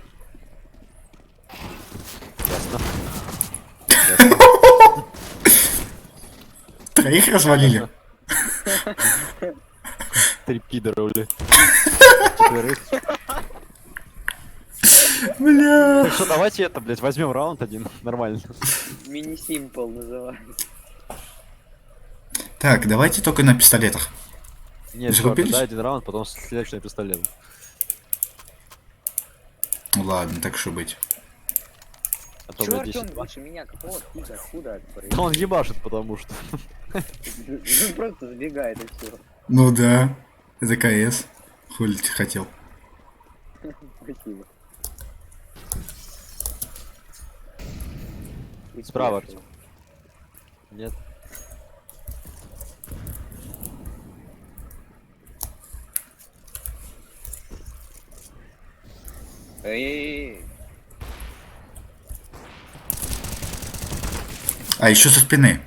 Ясно. Троих развалили. 3 пидора, бля. 4. Бля. Так что, давайте это, блядь, возьмем раунд один. Нормально. Мини-симпл называют. Так, давайте только на пистолетах. Нет, Закупились? да, один раунд, потом следующий на пистолет. Ну ладно, так что быть. А то, Чё блядь, Артём 10. выше меня? Какого худа? Он ебашит, потому что. Он просто забегает и все. Ну да. Это КС. Хули ты хотел. Спасибо. И Справа, пешил. Артем. Нет. Эй, А еще со спины.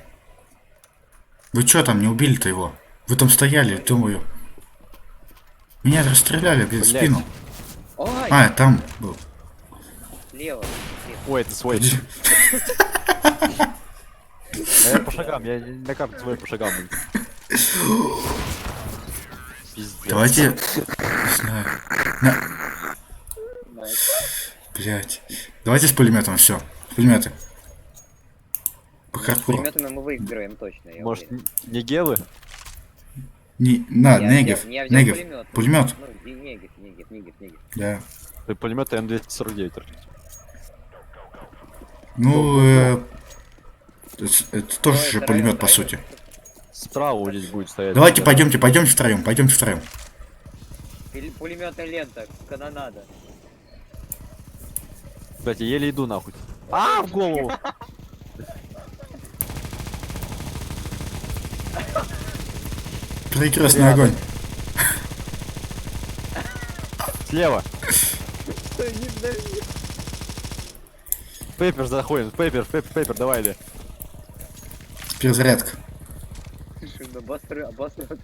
Вы чё там, не убили-то его? Вы там стояли, думаю. Меня расстреляли, блин, в Блядь. спину. ой, А, там был. слева. Ой, это свой. Где? А я по шагам, я на карте свой по шагам. Пиздец. Давайте... Не знаю. Блять. Давайте с пулеметом, все. Пулеметы. По С хардкору. пулеметами мы выиграем точно, я Может, уверен. не гелы? На, Я Негев. взял- я взял Негев. пулемет. Пулемет. Ну, и Негев. Да. Пулемет М249, Артем. Ну, это тоже Ой, же это пулемет, район, по район. сути. Справа вот здесь будет стоять. Давайте Да. пойдемте втроем. Пулеметная лента, канонада. Блять, я еле иду нахуй. А, в голову! Прекрасный огонь. Слева. Пейпер заходим. Пейпер, давай, или. Перезарядка. Слушай, ну обосраться.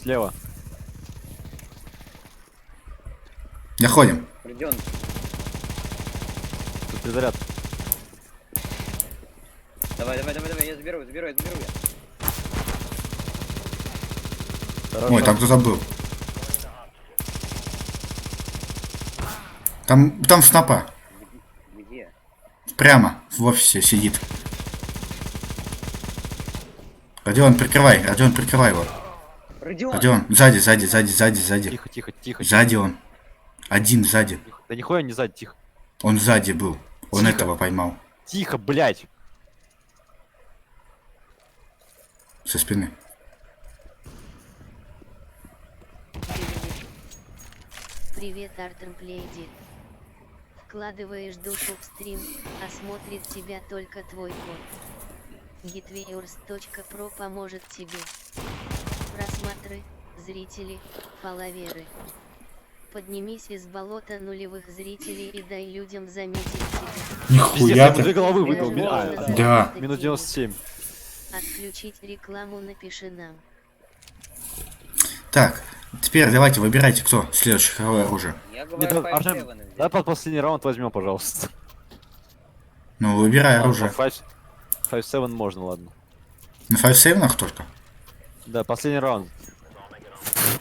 Слева. Доходим. Придем. Тут перезаряд. Давай, я заберу я. Хорошо. Ой, там кто-то был. Там снопа. Где? Прямо в офисе сидит. Родион, прикрывай его. Родион! Родион, сзади. Тихо. Сзади он. Один сзади. Тихо. Да нихуя не сзади, тихо. Он сзади был. Он Тихо. этого поймал. Тихо, блять. Со спины. Привет, Артемплейди. Вкладываешь душу в стрим, а смотрит тебя только твой кот. Gitviewers.pro поможет тебе. Просмотры, зрители, фолловеры. Поднимись из болота нулевых зрителей и дай людям заметить тебя. Пиздец, Нихуя я две ты. головы выбил. Да. Минут 97. Отключить рекламу напиши нам. Так, теперь давайте выбирайте, кто следующее хоровое оружие. Я Не, говорю, да, Артем, 5-7 взять. давай под последний раунд возьмем, пожалуйста. Ну, выбирай оружие. 5-7 можно, ладно. На 5-7 только? Да, последний раунд.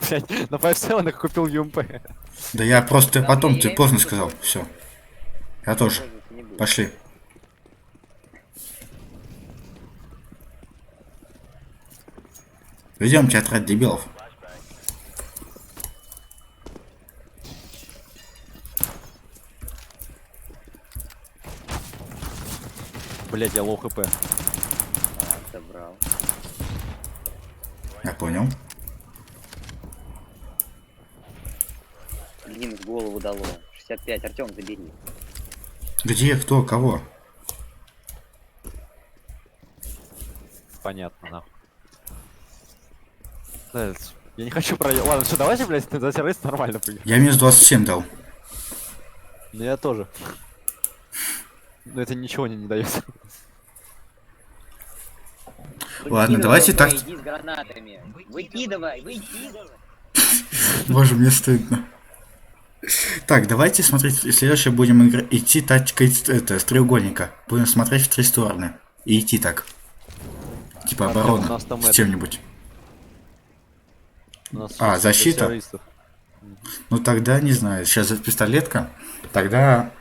Блять, на 5-7 я купил ЮМП. Да я просто Да, потом, я ты имею поздно в виду, сказал. Все. Я тоже. Пользоваться не буду. Пошли. Идемте отряд дебилов. Блять, я лоу хп. Собрал. Я понял. Блин, в голову дало. 65. Артем, забери. Где, кто, кого? Понятно, нахуй. Да, я не хочу проебать. Ладно, что, давайте, блядь, за террорист нормально поиграем. Я минус 27 дал. Ну я тоже. Но это ничего не дает. Ладно, Выкидывай, давайте ОП, так. Иди с гранатами. Выкидывай. Боже, мне стыдно. Так, давайте смотреть, следующее будем идти тактикой с треугольника. Будем смотреть в 3 стороны. И идти так. Типа Артём, оборона. у нас там С это- чем-нибудь. У нас А, тут защита? террористов. Ну тогда, не знаю, сейчас пистолетка. Тогда...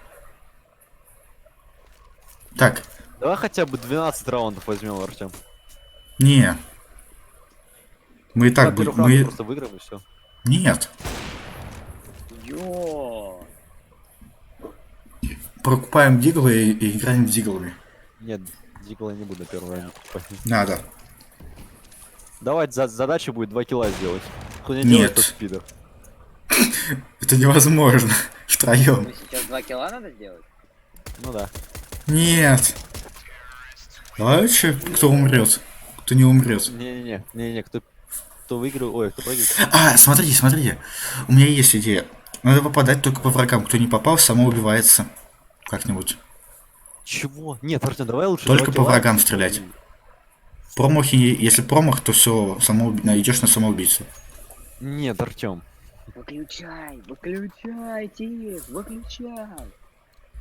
Так, Давай хотя бы 12 раундов возьмем, Артем. не. Мы и так будем... Мы... просто выиграем и все. Нет. Йо. Прокупаем диглы и играем с диглами. Нет, Дигла я не буду на первом раунде покупать. Надо. Давайте задача будет 2 килла сделать. Кто не Нет. делает, тот пидор. Это невозможно. Втроем. Ну, сейчас 2 килла надо сделать? Ну да. Нет. Давай лучше, кто умрет. Кто не умрет. Не-не-не, кто выиграл, ой, кто проиграл. А, смотрите. У меня есть идея. Надо попадать только по врагам. Кто не попал, само убивается. Как-нибудь. Чего? Нет, Артем, давай лучше Только 2 по килла. врагам стрелять. Промахи, если промах, то все, идешь на самоубийцу. Нет, Артем. Выключайте, выключай.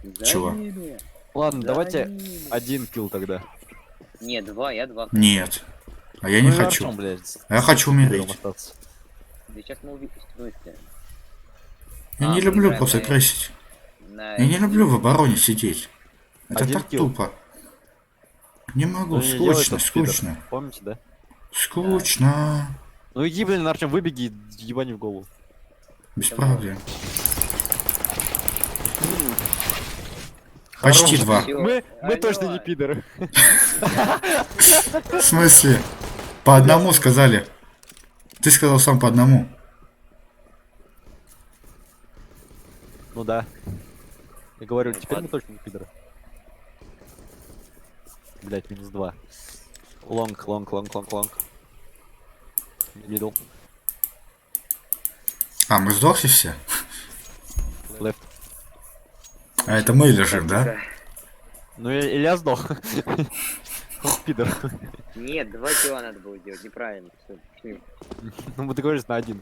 За Чего? ними. Ладно, За давайте ними. 1 килл тогда. Не, 2, я 2. Нет. А я не Ну и хочу. Артём, блядь, Я хочу умереть. остаться. Да сейчас мы убьем. В смысле? Я А, не мы люблю играем просто на- красить. На... Я не люблю в обороне сидеть. Это 1 так килл. тупо. Не могу, Ну, не делай скучно, тот пидор. скучно. Помните, да? Скучно. Ну иди, блин, Артем, выбеги и ебани в голову. Без проблем. Почти Хорош. 2. Всё, Мы алло. точно не пидоры. В смысле? По одному сказали. Ты сказал сам по одному. Ну да. Я говорю, Ну, теперь мы ладно. точно не пидоры. Блять, минус 2. Лонг. Мидл. А, мы сдохли все? Лефт. А это мы лежим, да? Ну Илья сдох. Он пидор. Нет, 2 килла надо было делать, неправильно. Всё, пошли. Ну мы договорились на 1.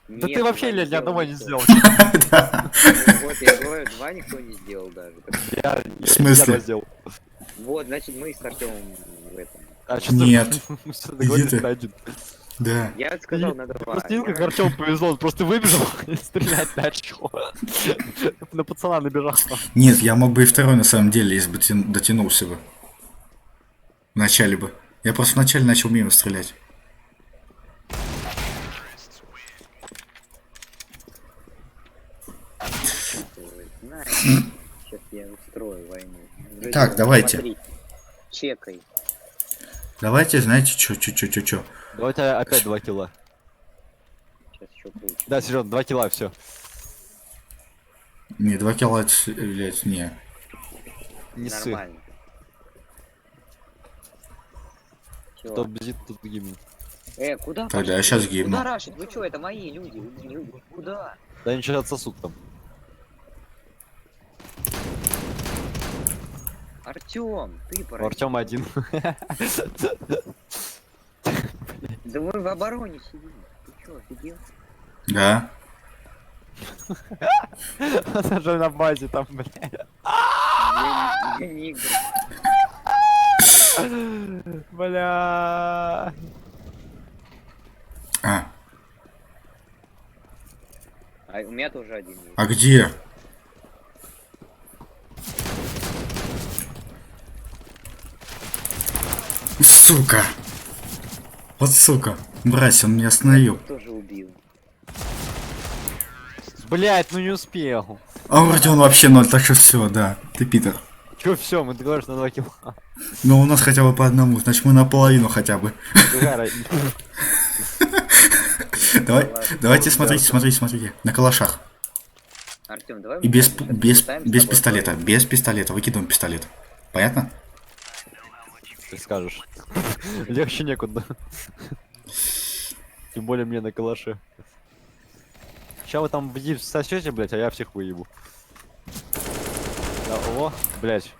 Да Нет, ты вообще, два Илья, ни одного не никто. сделал. Ну Вот, я говорю, 2 никто не сделал даже. Так, В смысле? сделал. Вот, значит, мы с Артемом в этом. А что Нет. Мы всё договорились Иди ты. на 1. Да. Я сказал на 2. Просто видел, как Артем повезло, он просто выбежал и стрелять начал. На пацана набежал. Нет, я мог бы и второй на самом деле, если бы дотянулся бы. Вначале бы. Я просто вначале начал мимо стрелять. Сейчас я устрою войну. Так, давайте. Смотри, чекай. Давайте, знаете, чё. Давайте опять 2 килла. Сейчас еще круче. Да, серьезно, 2 килла, все. Не, 2 кило, это, блядь, не. Не ссы. Нормально. Чё? Кто бежит, тут гибнет. Куда Тогда пошли? я щас гибну. Куда рашить? Вы чё, это мои люди. Куда? Да они сейчас отсосут там. Артём, ты У пора. Артема 1. Да вы в обороне сидите. Ты чё, офигел? Да. Она же на базе там, блядь. Я не играю. Бля. А, А у меня тоже один есть. а где? Сука. Вот сука. Брась, он меня остановил. Тоже убил. Блять, ну не успел. А вроде он вообще ноль, так что все, да. Ты питер. Чё, все, мы договорились на 2 килла. Но у нас хотя бы по одному, значит мы наполовину хотя бы. Какая разница? Давайте смотрите. На калашах. Артём, давай. И мы без попытаемся с тобой пистолета. поговорить. Без пистолета. Выкидываем пистолет. Понятно? Ты скажешь. Легче некуда. Тем более мне на калаше. Сейчас вы там сосете, блять, а я всех выебу. Да, о, блять.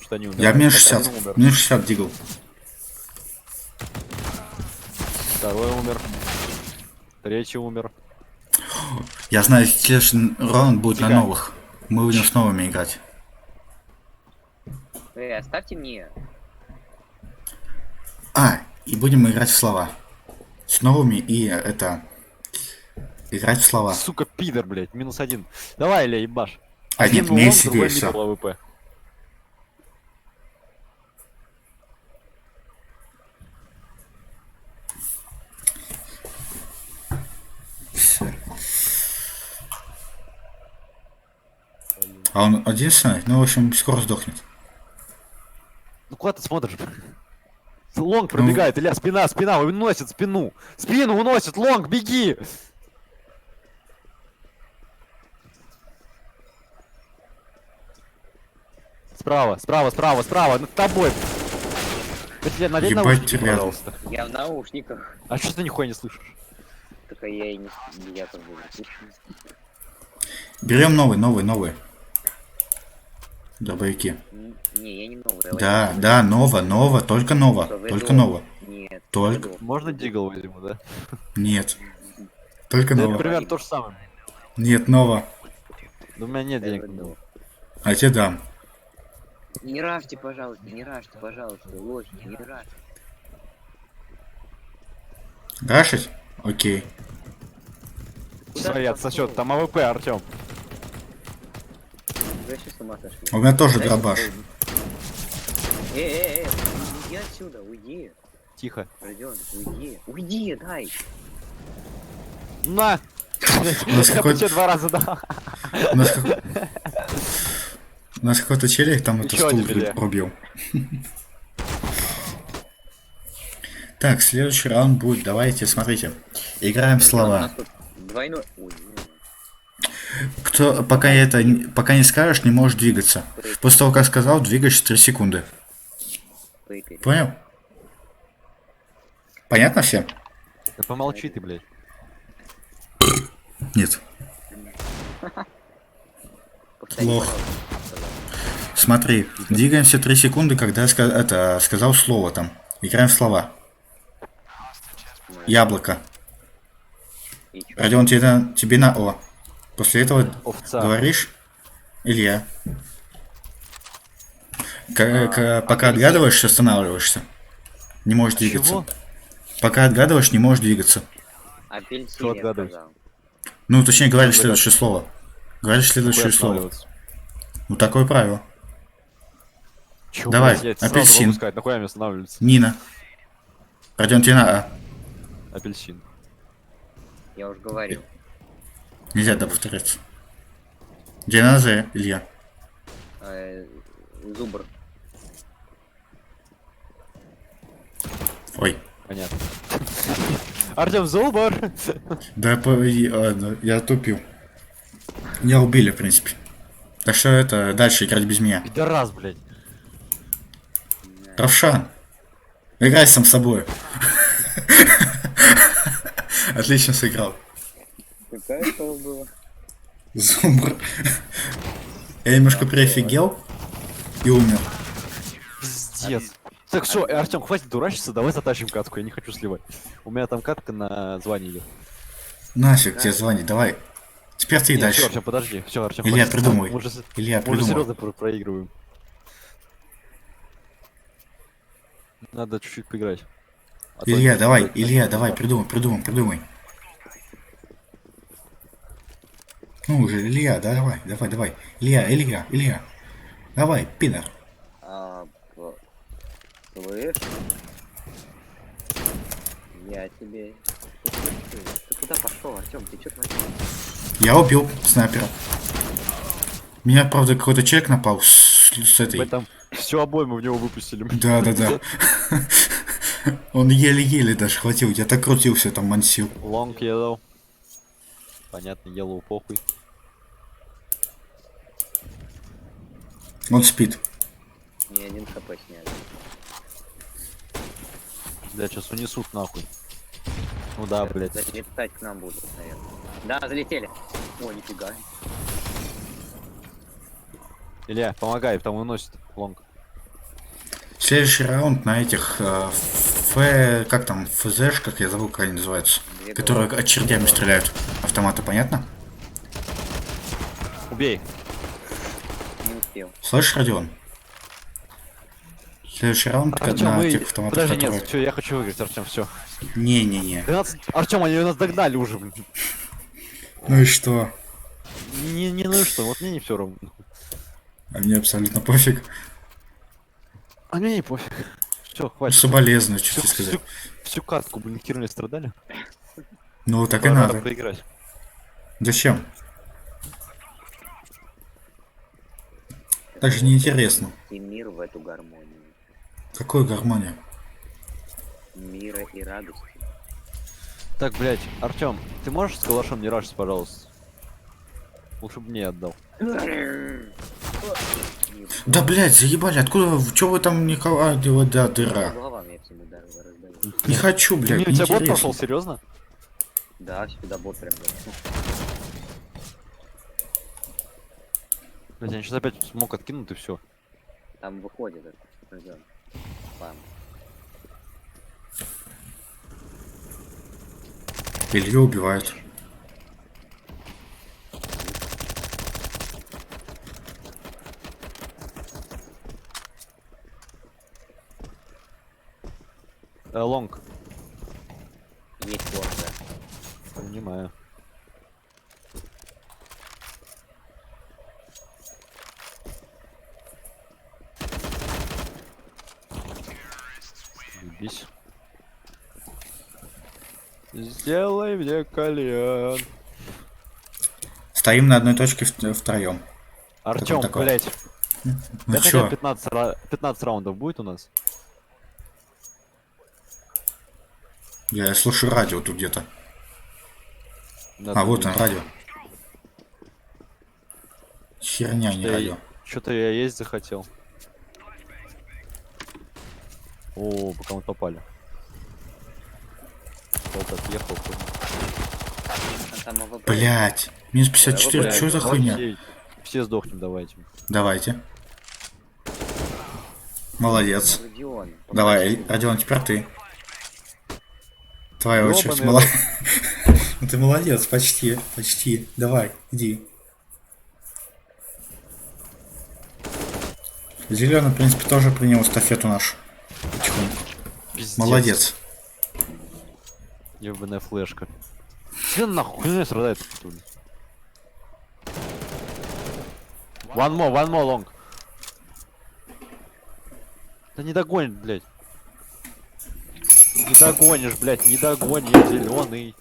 Что не умер. Я минус Так, 60. один умер. Минус 60 дигл. Второй умер. Третий умер. Я знаю, следующий раунд будет на Тихо. новых. Мы будем с новыми играть. Оставьте мне. А, и будем играть в слова. С новыми и это... Играть в слова. Сука, пидор, блять, минус 1. Давай, Илья, ебаш. А нет, у меня есть идея, всё. АВП. А он один снайт? Ну, в общем, скоро сдохнет. Ну куда ты смотришь? Лол. Лонг пробегает, Илья, спина, уносит спину. Спину уносит, Лонг, беги! Справа, над тобой. Надень Ебать, наушники, рядом. пожалуйста. Я в наушниках. А что ты нихуя не слышишь? Только я и не... Я тоже не слышу. Берем новый. Дробовики. Не, я не новый. Да, ново, только ново. Только ново. Нет. Только. веду. Можно дигл возьму, да? Нет. Только Да, ново. примерно то же самое. Нет, ново. Но у меня нет Я денег. веду. А тебе дам. Не ражьте, пожалуйста, ложь, не ражьте. Рашить? Окей. Смотри, отсосет. Там АВП, Артем. Вы вообще с ума сошли. У меня тоже Дайте дробаш. уйди отсюда, уйди. Тихо. Родион, уйди, дай. На! У нас Я какой-то- бы тебе 2 раза дал. У нас какой-то челик там это Ещё стул один, Илья. рубил. Так, следующий раунд будет. Давайте, смотрите. Играем в У слова. нас тут двойной... Ой, Кто, пока не скажешь, не можешь двигаться. После того, как сказал, двигаешься 3 секунды. пыпель. Понял? Понятно всем? Да помолчи ты, блядь. Нет. Повтори, Лох. пожалуйста. Смотри, двигаемся 3 секунды, когда я сказал слово там. Играем в слова. Яблоко. И чё? Родион, тебе на О. После этого Овца. говоришь Илья. Пока отгадываешь, останавливаешься. Не можешь двигаться. Чего? Пока отгадываешь, не можешь двигаться. Апельсин, Что я отгадывать? сказал. Ну, точнее, говоришь Загадывай. следующее слово. Говоришь следующее Хуй слово. останавливаться. Ну, такое правило. Чё, Давай, блядь, я тебе апельсин. сразу могу сказать, нахуя мне останавливаться? Нина. Родион, тебе на А. Апельсин. Я уж говорил. Нельзя да повторяться. Где на З, Илья? Зубр. Ой. Понятно. Артем Зубар! Да, ладно, я тупил. Меня убили, в принципе. Так что это, дальше играть без меня. Пидорас, блядь. Равшан. Играй сам с собой. Отлично сыграл. Какая слово было? Зубр. Я немножко прифигел и умер. Пиздец. Так, все, Артем, хватит дурачиться, давай затащим катку, я не хочу сливать. У меня там катка на звание идет. Нафиг тебе звонить, давай. Теперь ты и Все, дальше. Артем, подожди. Все, Артем, Илья, хватит. придумай. Мы уже, Илья, мы уже придумай. серьезно проигрываем. Надо чуть-чуть поиграть. А то Илья, не- давай, не- Илья, давай, придумай. Ну уже, Илья, давай. Илья. Давай, пидор. Слышь? Я тебе... Ты куда пошел, Артем? Ты что творишь? Я убил снайпера. Меня, правда, какой-то человек напал с Мы этой. там все обойму в него выпустили. Да. Он еле-еле даже хватил. Я так крутился там, мансил. Long yellow. Понятно, yellow похуй. Он спит. Мне один хп сняли. Да, сейчас унесут нахуй. Ну да, блядь. Залетать к нам будут, наверное. Да, залетели. О, нифига. Илья, помогай, там уносит лонг. Следующий раунд на этих как там, ФЗш, как я забыл, как они называются. Две Которые очередями стреляют. Автоматы, понятно? Убей. Не успел. Слышишь, Родион? Следующий раунд Артем, на мы... тех автоматах, Подожди, которые... нет, все, я хочу выиграть, Артем, все. Не-не-не. 12... Артем, они нас догнали уже, блин. Ну и что? Не, ну и что, вот мне не все равно. А мне абсолютно пофиг. А мне не пофиг. Все, хватит. Соболезную, что тебе Всю, сказать. всю катку, блин, херня страдали. Ну, так и Пора надо. поиграть. Зачем? Так же неинтересно. И мир в эту гармонию. Какую гармонию? Мира и радости. Так, блядь, Артём, ты можешь с калашом не рашить, пожалуйста? Лучше бы мне отдал. Да, блядь, заебали, откуда, чё вы там, Николай, да, дыра? Головам я всем ударил, раздаю. Не хочу, Ты блядь, мне, у тебя бот неинтересно. пошел, серьезно? Да, сюда бот прям был. Блядь, я сейчас опять смог откинуть и все. Там выходит этот. Ждём. Спам. Илью убивают. Лонг. Есть лонг, да. Понимаю. Любись. Сделай мне кальян. Стоим на одной точке втроем. Артём, такое? блять. Ну Да хотя чё? 15 раундов будет у нас? Я слушаю радио тут где-то. Надо А, вот будет. он, радио. Херня, не радио. Что-то я есть захотел. О, пока мы попали. Кто-то отъехал. Там АВП. Блять. Минус 54, Блядь, что за хуйня? Все сдохнем, давайте. Давайте. Молодец. Родион. Давай, Родион, теперь ты. Твоя Ёбаный очередь. рот. Ну ты молодец, почти, почти. Давай, иди. Зеленый, в принципе, тоже принял эстафету нашу. Потихоньку. Пиздец. Молодец. Ёбаная флешка. Все нахуй не страдает. One more long. Да не догонит, блядь. Не догонишь, блядь, не догонишь, зеленый.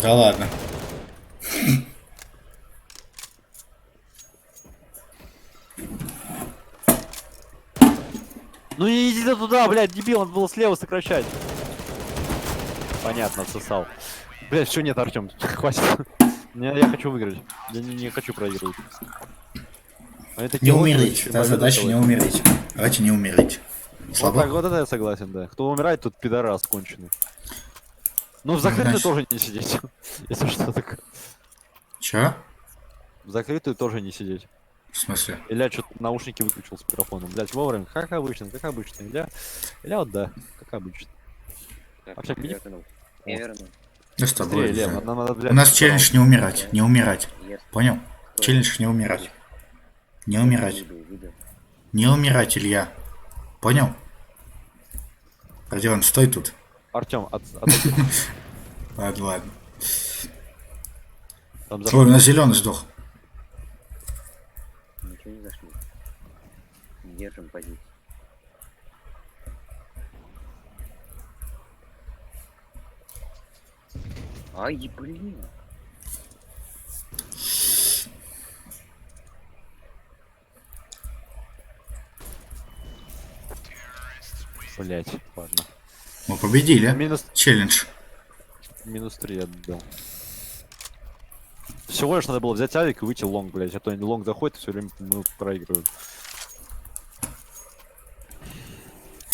Да ладно. Ну не иди ты туда, блядь, дебил, надо было слева сокращать. Понятно, отсосал. Блядь, все, нет, Артем, хватит. Я хочу выиграть. Я не хочу проигрывать. Они такие Не очень умереть. очень Та задача не победы умереть. Давайте не умереть. Вот, Слабо? так, вот это я согласен, да. Кто умирает, тот пидорас конченый. Ну, в закрытую Значит- тоже не сидеть. Если что, так. Чё? В закрытую тоже не сидеть. В смысле? Илья что-то наушники выключил с микрофоном. Блять, вовремя, как обычно, как обычно. Илья вот да, как обычно. Вообще, Я вернул. Я вернул. Да с тобой. Быстрее, Илья, да. нам надо, блядь, У нас челлендж не умирать. Не умирать. Yes. Понял? Челлендж не умирать. Не умирать. Виду. Не умирать, Илья. Понял? Родион, стой тут. Артем, отойди. Ладно, ладно. Там Ой, у нас зеленый сдох. Ничего не зашли. Держим позицию. Ай, блин. Блять, ладно. Мы победили. Минус, Челлендж. минус 3 отдал. Всего лишь надо было взять авик и выйти лонг, блять. А то они лонг заходит, все время мы проигрываем.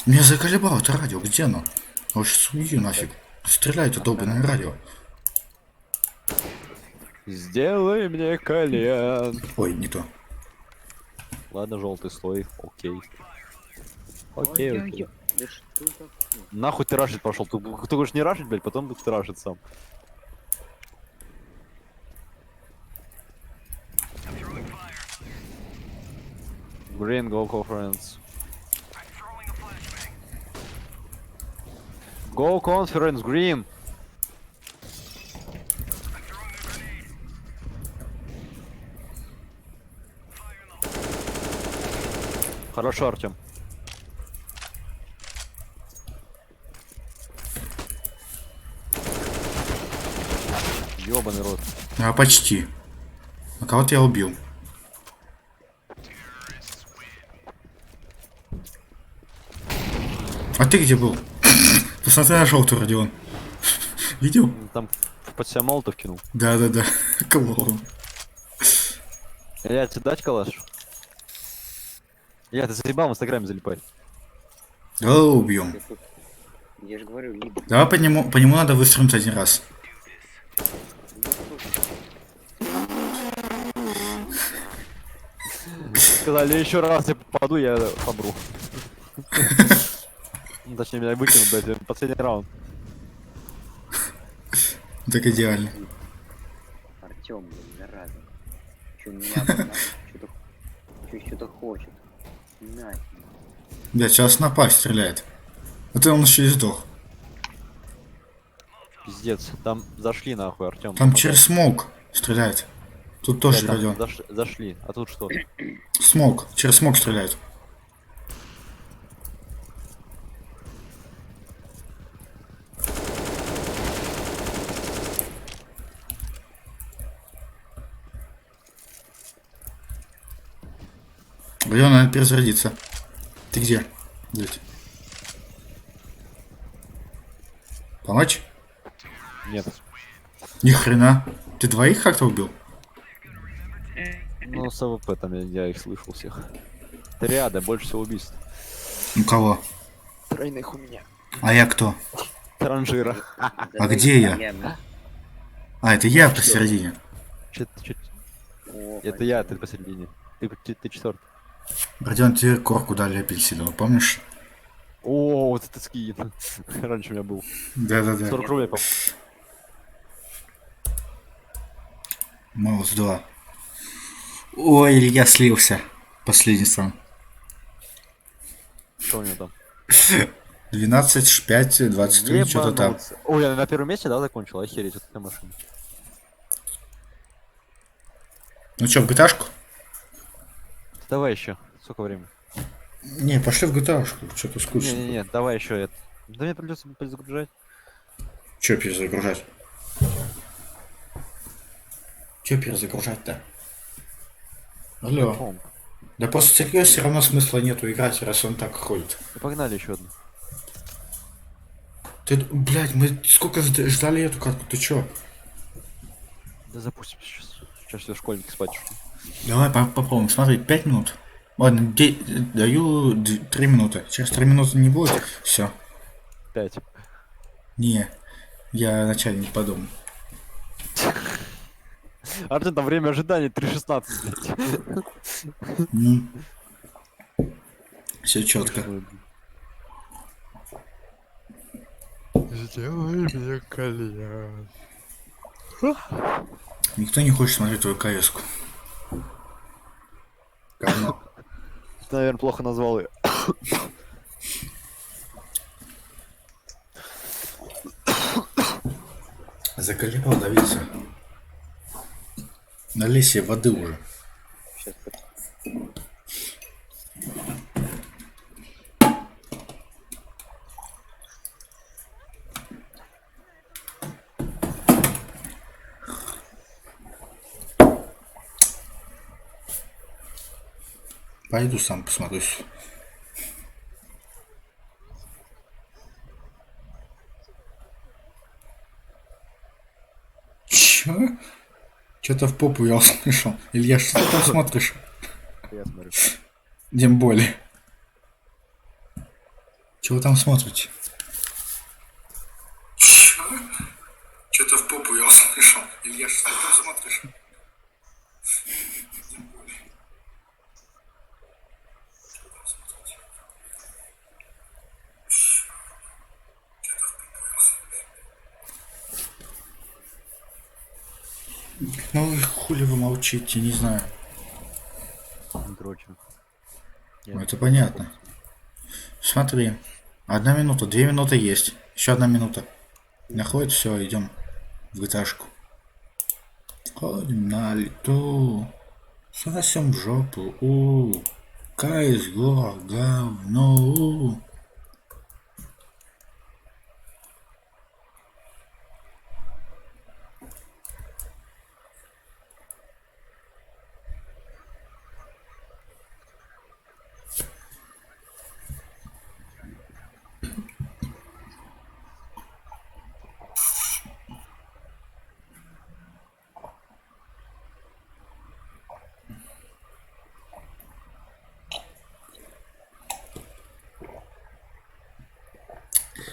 Меня заколебало это радио. Где оно? Я сейчас убью нафиг. Стреляй, это долбанное радио. Сделай мне кальян. Ой, не то. Ладно, желтый слой, окей. Окей, окей. Ой-ой-ой. Да что такое? Нахуй ты рашить пошел? Ты говоришь не рашить, блядь, потом будешь рашить сам. Green, go conference. Go conference, green. Хорошо, Артем. Ёбаный рот. А, почти. А кого-то я убил. А ты где был? Посмотри на желтый, Родион. Видел? Там под себя молотов кинул. Да-да-да. Кого? Я тебе дать калаш? Я, ты заебал в инстаграме залипать. Давай его убьем. Я тут- Я же говорю, либо. Давай по нему надо выстрелить один раз. Сказали, еще раз я попаду, я помру. Ну, точнее, меня выкинут, блядь, последний раунд. Так идеально. Артем, блин, зараза. Че меня обогнал? Что-то хочет. На. Блядь, сейчас напасть стреляет. А ты он еще и сдох. Пиздец, там зашли нахуй, Артем. Там через смог стреляет. Тут тоже Родион. Зашли, а тут что? Смог. Через смог стреляет. Родион, надо перезарядиться. Ты где? Блядь. Помочь? Нет. Ни хрена. Ты двоих как-то убил? Ну, с АВП там я их слышал всех. Триада, больше всего убийств. У кого? Тройных у меня. А я кто? Транжира. А где я? А, это я посередине. Это я, ты посередине. Ты четвертый. Родион, тебе корку дали апельсиновую, помнишь? О, вот это скин. Раньше у меня был. Да-да-да. 40 рублей, по Маус 2. Ой, Илья слился. Последний сам. Что у него там? 12, 5, 23, что-то там. Ебануться. Ой, я на первом месте, да, закончил? Охереть, вот эта машина. Ну чё, в GTA-шку? Давай еще. Сколько времени? Не, пошли в GTA-шку, что-то скучно. Не-не-не, давай еще. Да мне придется перезагружать. Чё перезагружать? Чё перезагружать-то? Алло. Комп. Да просто серьезно, все равно смысла нету играть, раз он так ходит. Ну, погнали еще одну. Ты, блядь, мы сколько ждали эту катку, ты чё? Да запустим сейчас. Сейчас все школьники спать ушли. Давай попробуем, смотри, 5 минут. Ладно, даю 3 минуты. Через 3 минуты не будет, все. 5. Не, я начальник подумал. Артем, там время ожидания 3:16, блядь. Все четко. Сделай мне кальян. Никто не хочет смотреть твою КС-ку. Говно. Ты, наверное, плохо назвал ее. Заколебал давиться. Налей себе воды уже. Сейчас Пойду сам посмотрюсь. Чё? Чё-то в попу я услышал. Илья, что ты там смотришь? Я смотрю. Тем более. Чего вы там смотрите? Чё? Чё-то в попу я услышал. Илья, что ты там смотришь? Тем более. Чего там смотрите? Чё-то в попу я услышал. Ну и хули вы молчите, не знаю. Дрочим. Ну, это понятно. Смотри. 1 минута, 2 минуты есть. Еще 1 минута. Находит, все, идем в GTA-шку. Ходим на лету. Сосем в жопу. CSGO, говно.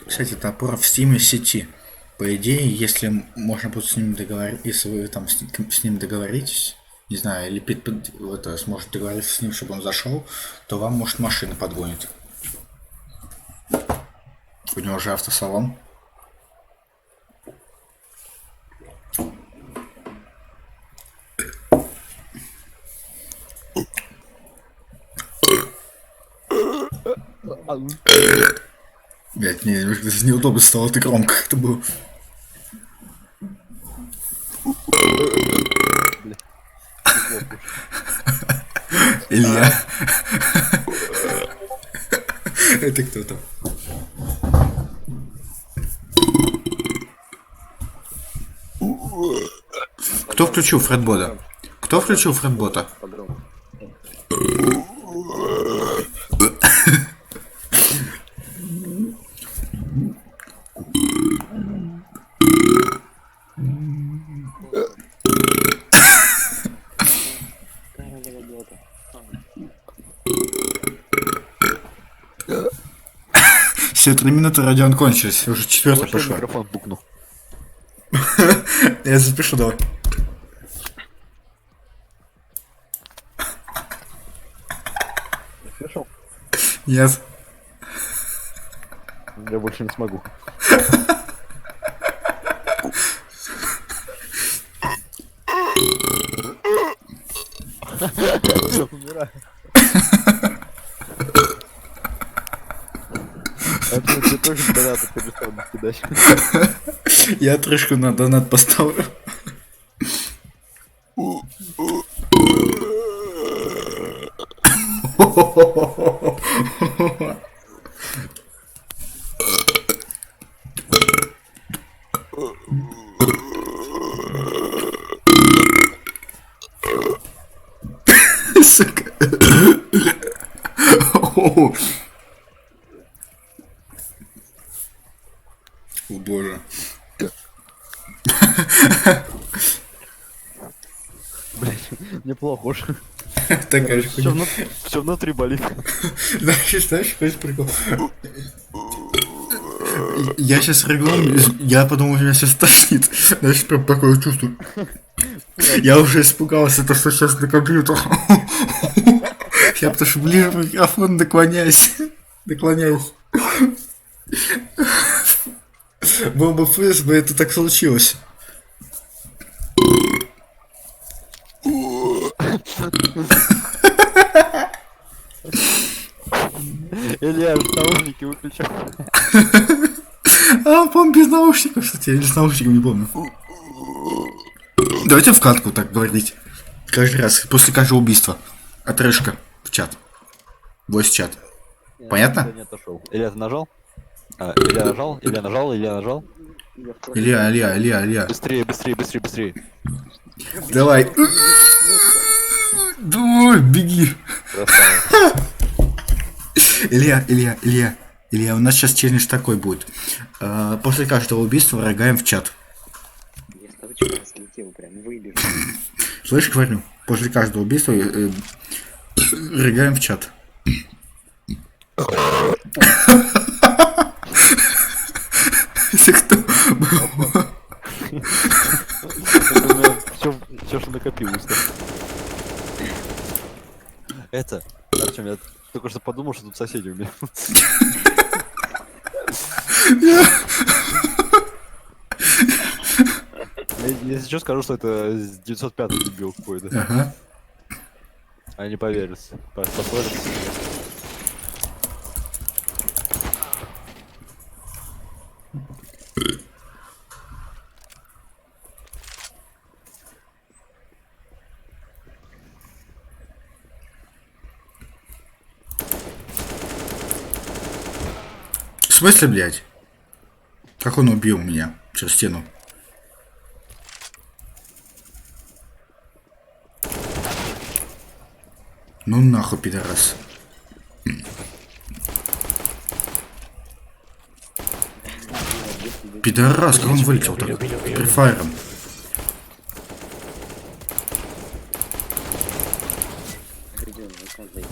Кстати, топор в стиме сети. По идее, если можно будет с ним договориться, если вы там с ним договоритесь, не знаю, или это, сможет договориться с ним, чтобы он зашел, то вам, может, машина подгонит. У него же автосалон. Блять, мне даже неудобно стало, ты громко как-то было. Илья. Это кто там? Кто включил фредбота? Кто включил фредбота? Погромче. Все 3 минуты Родион кончились, уже 4-я Может, я пошла. микрофон букну. Я запишу, давай. Слышал? Нет. Я больше не смогу. Умираю. Это тебе тоже донаты перестал кидать. Я отрыжку на донат поставлю. Сука. О боже. Блять, неплохо уж. Такая же хуйня. Все внутри болит. Знаешь, какой прикол? Я сейчас рыгнул, я подумал, меня сейчас тошнит. Знаешь, прям такое чувство. Я уже испугался, то, что сейчас на компьютер. Я потому что ближе микрофон наклоняюсь. Был бы фэс, бы это так случилось. Илья, наушники выключил. А, по-моему, без наушников, кстати, или с наушниками, не помню. Давайте в катку так говорить. Каждый раз, после каждого убийства. Отрыжка в чат. Войс-чат. Понятно? Я не отошел. Илья, ты нажал? Илья нажал. Илья. Быстрее. Давай. Давай, беги. Красава. Илья, у нас сейчас челлендж такой будет. После каждого убийства рогаем в чат. Я с того чего слетел, прям выбежал. Слышишь, говорю? После каждого убийства рогаем в чат. Это кто? Все, что накопилось. Это, Артем, я только что подумал, что тут соседи у меня. Я сейчас скажу, что это 905 дебил какой-то. Ага. Они поверят. Посмотрят. В смысле, блядь? Как он убил меня через стену? Ну нахуй, пидорас. Пидорас, как он вылетел так? Прифайром.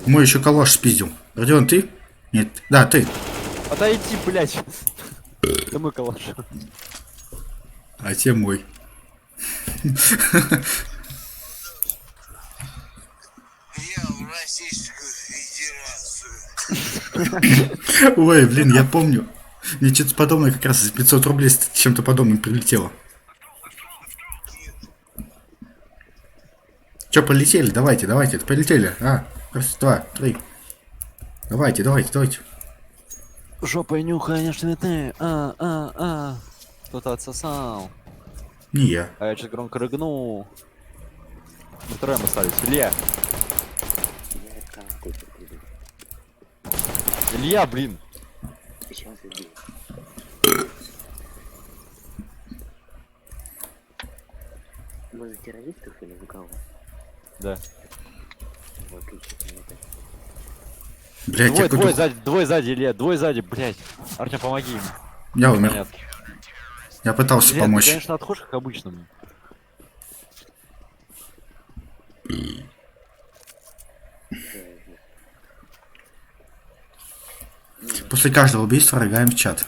Мой еще калаш спиздил. Родион, ты? Нет. Да, ты. Отойди, блядь. Это мой калаш. А те мой. Я в Российскую Федерацию. Ой, блин, я помню. Мне что-то подобное как раз за 500 рублей с чем-то подобным прилетело. Че, полетели? Давайте, полетели. Раз, два, три. Давайте. Жопой нюхаешь цветы. Кто-то отсосал. Не я. А я сейчас громко рыгну. Мы втроем остались. Илья. Илья, блин. Сейчас иди. Вы за террористов или за кого? Да. Вот, отлично, мне так. Блять, я Двое сзади, Илья, двое сзади, блять. Артем, помоги им. Я умер. Понятно. Я пытался Илья, помочь. ты, конечно, отходишь как обычно. После каждого убийства рыгаем в чат.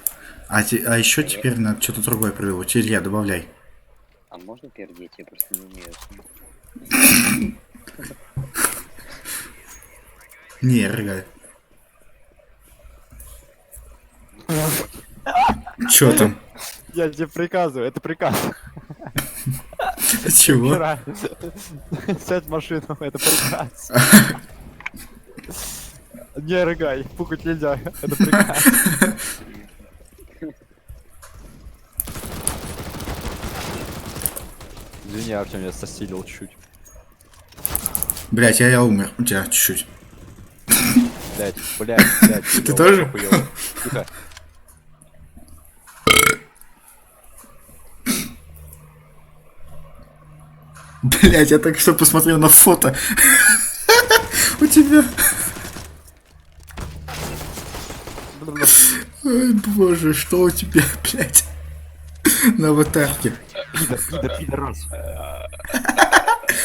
А еще теперь надо что-то другое придумать. Илья, добавляй. А можно пердеть? Я просто не умею. Не, рыгай. Чё там? Я тебе приказываю, это приказ. Чего? Вчера. Сядь в машину, это приказ. Не рыгай, пукать нельзя, это приказ. Извини, Артем, я сосилил чуть-чуть. Блять, я умер. У тебя чуть-чуть. Блять. Ты тоже? Хуёво. Тихо. Блять, я только что посмотрел на фото. У тебя. Ой, боже, что у тебя, блять? На аватарке. Пидорас.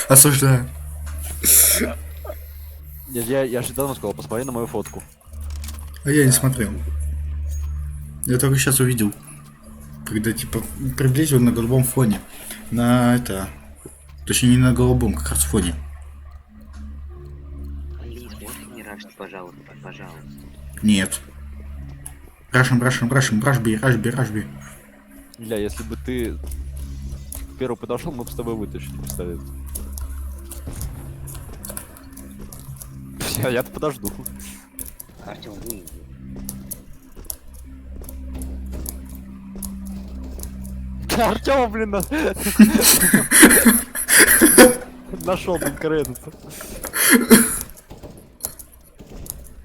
Осуждаю. Я же давно сказал, посмотри на мою фотку. А я не смотрел. Я только сейчас увидел. Когда типа приблизил на голубом фоне. На это. Точнее не на голубом, как раз фоне. Лиз, можешь не рашить, пожалуйста, пожалуйста. Нет. Рашим, рашби. Илья, если бы ты первый подошел, мы бы с тобой вытащили пистолет. Я-то подожду. Артем, выйди. Артема, блин, нашел конкретно.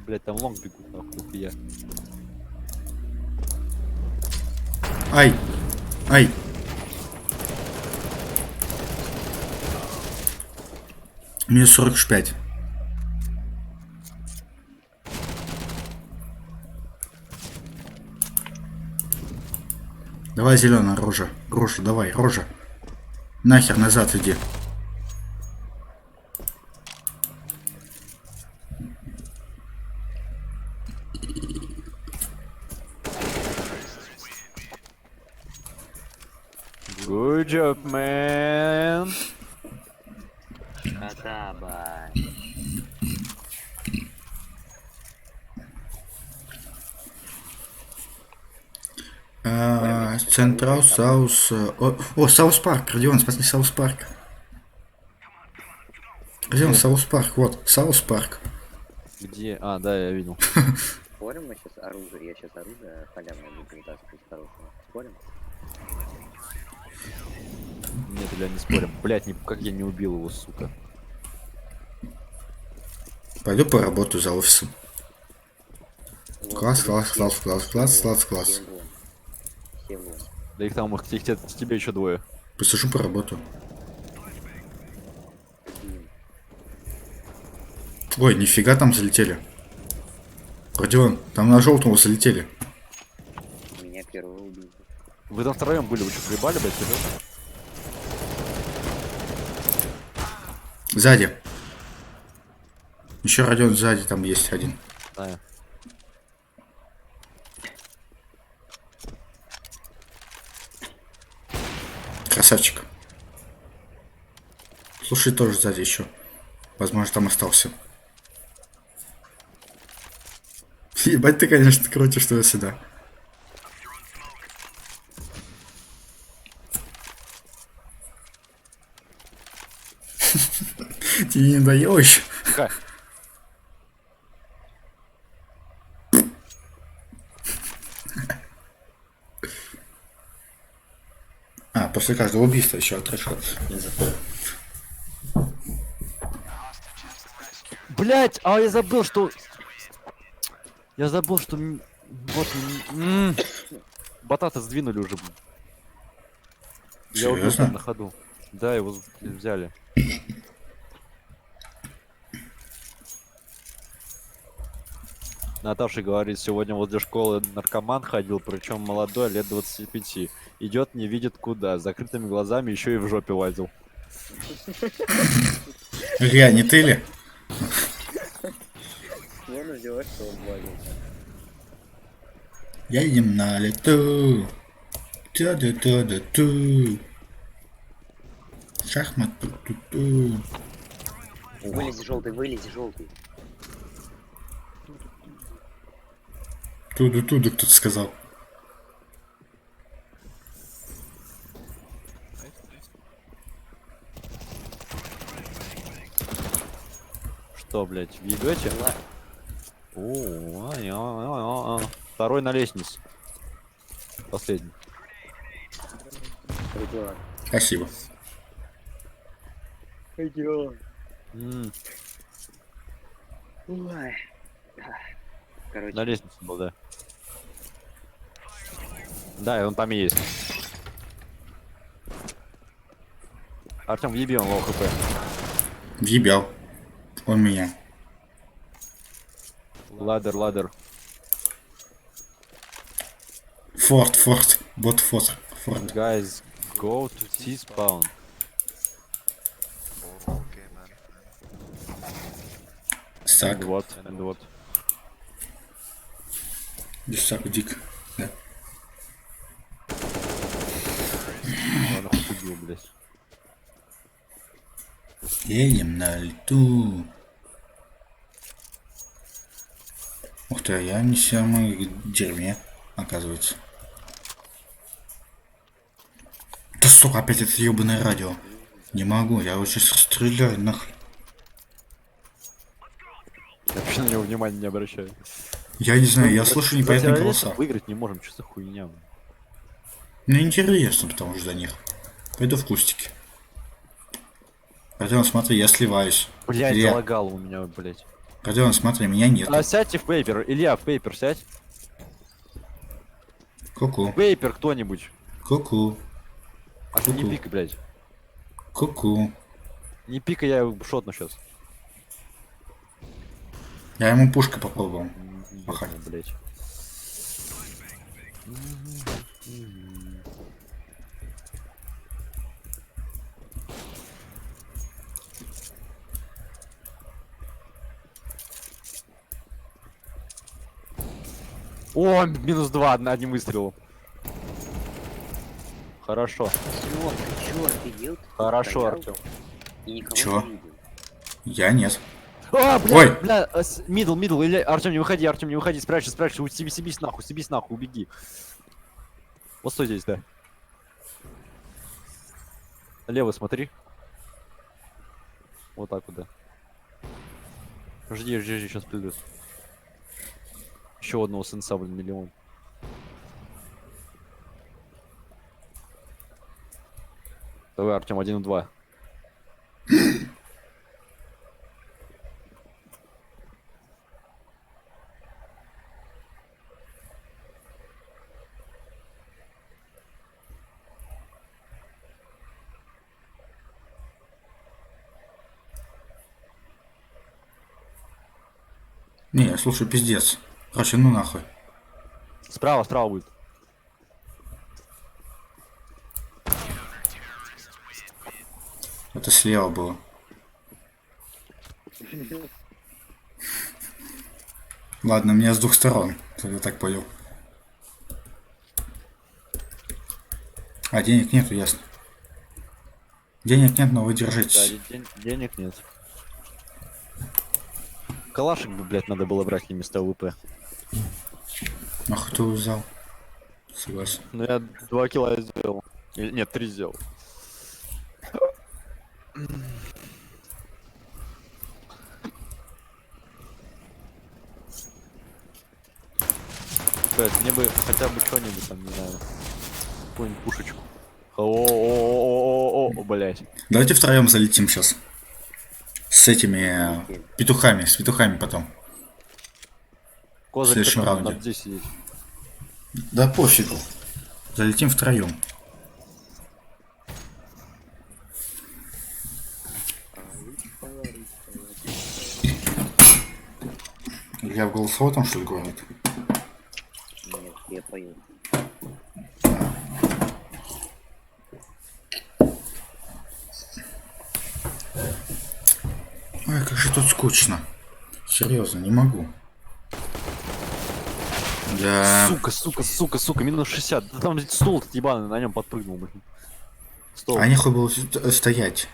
Блять, там лонг бегут, нахуй, я. Ай. Минус 45. Давай зеленая рожа. Давай, рожа. Нахер назад иди. Good job, man. Катаба. Централ, Саус... О, Саус Парк, Родион, спаси Саус Парк. Родион, Саус Парк, вот, Саус Парк. Где? А, да, я видел. Спорим, мы сейчас оружие, я сейчас оружие халявное буду вытаскивать хорошего. Спорим? Нет, Илья, не спорим. Блять, как я не убил его, сука. Пойду поработаю за офисом. Вот, Класс. Всего. Да их там, тебе еще двое. Посижу поработаю. Ой, нифига там залетели. Родион, там на желтого залетели. Меня первого убили. Вы там втроем были, вы что, проебали, блядь, серьезно? Сзади. Еще Родион сзади там есть один. Знаю. Красавчик. Слушай, тоже сзади еще. Возможно, там остался. Ебать, ты, конечно, крутишь туда-сюда. Тебе не надоело еще? Тихо. А, после каждого убийства еще отрешил. Не запомнил. Блять, а я забыл, что... Я забыл, что... Вот... Батата сдвинули уже. Я убил Серьезно? там на ходу. Да, его взяли. Наташа говорит, сегодня возле школы наркоман ходил, причем молодой, лет 25. Идет, не видит куда, с закрытыми глазами еще и в жопе лазил. Илья, не ты ли? Можно сделать, что он валится. Едем на лету. Ту-ду-ту-ду-ту. Шахмат. Ту-ту-ту. Вылези желтый, вылези желтый. Туду-туду кто-то сказал. Что, блять, въебете? Второй на лестнице. Последний. Пойдёт. Спасибо. Пойдёт. М, Ой. Короче, На лестнице был, да. Да, и он там и есть. Артем, въеби, он лоу хп. Въебал. Он меня. Ладер, ладер. Форт. Бот форт. Guys, go to T-spawn. Okay, man. Сак. And what? Десак дик. Да. Ладно, хоть убил, блядь. Едем на лету. Ух ты, я не в самой деревне, оказывается. Да сука, опять это ебаное радио. Не могу, я вот сейчас расстреляю нахуй. Я вообще на него внимания не обращаю. Я не знаю, я слышу непонятные Террористов голоса. выиграть не можем, что за хуйня? Мне интересно, потому что за них. Пойду в кустики. Родион, смотри, я сливаюсь. Блядь, Илья, залагало у меня, блядь. Родион, смотри, меня нет. А сядьте в пейпер. Илья, в пейпер сядь. Ку-ку, Пейпер кто-нибудь. ку-ку, А ты не Ку-ку. пикай, блядь. ку-ку. Не пикай, я его шотну сейчас. Я ему пушкой попробовал. Ага. Блядь. О, -2 одним выстрелом. Хорошо. Всё, ты чё, офигел? Ты Хорошо, стоял Артем. И никого Чё? не видел. Я нет. А, Ой! бля, мидл, или Артем, не выходи, спрячься, съебись нахуй, убеги. Вот стой здесь, да. Лево смотри. Вот так вот, да. Жди, сейчас придет. Еще одного сенса, блин, миллион. Давай, Артем, 1-2. Не, слушай, пиздец. Короче, ну нахуй. Справа будет. Это слева было. Ладно, меня с двух сторон. Я так понял. А денег нету, ясно. Денег нет, но вы Да, держитесь. денег нет. Калашик бы, блядь, надо было брать вместо ВП. Нахуй ты его взял? Согласен. Ну я 2 кило сделал. Или нет, 3 сделал. Блядь, мне бы хотя бы что-нибудь там, не знаю. Какую-нибудь пушечку. О, блядь. Давайте втроем залетим сейчас. С этими петухами, с петухами потом. Козырь следующем такой, раунде. надо здесь сидеть. Да пофигу. Залетим втроем. Я в голосовом там что ли говорит? Нет, я пою. Ой, как же тут скучно. Серьезно, не могу. Да. Сука, минус 60. Да там стол этот ебаный, на нем подпрыгнул, блин. Стол. А нехуй было стоять.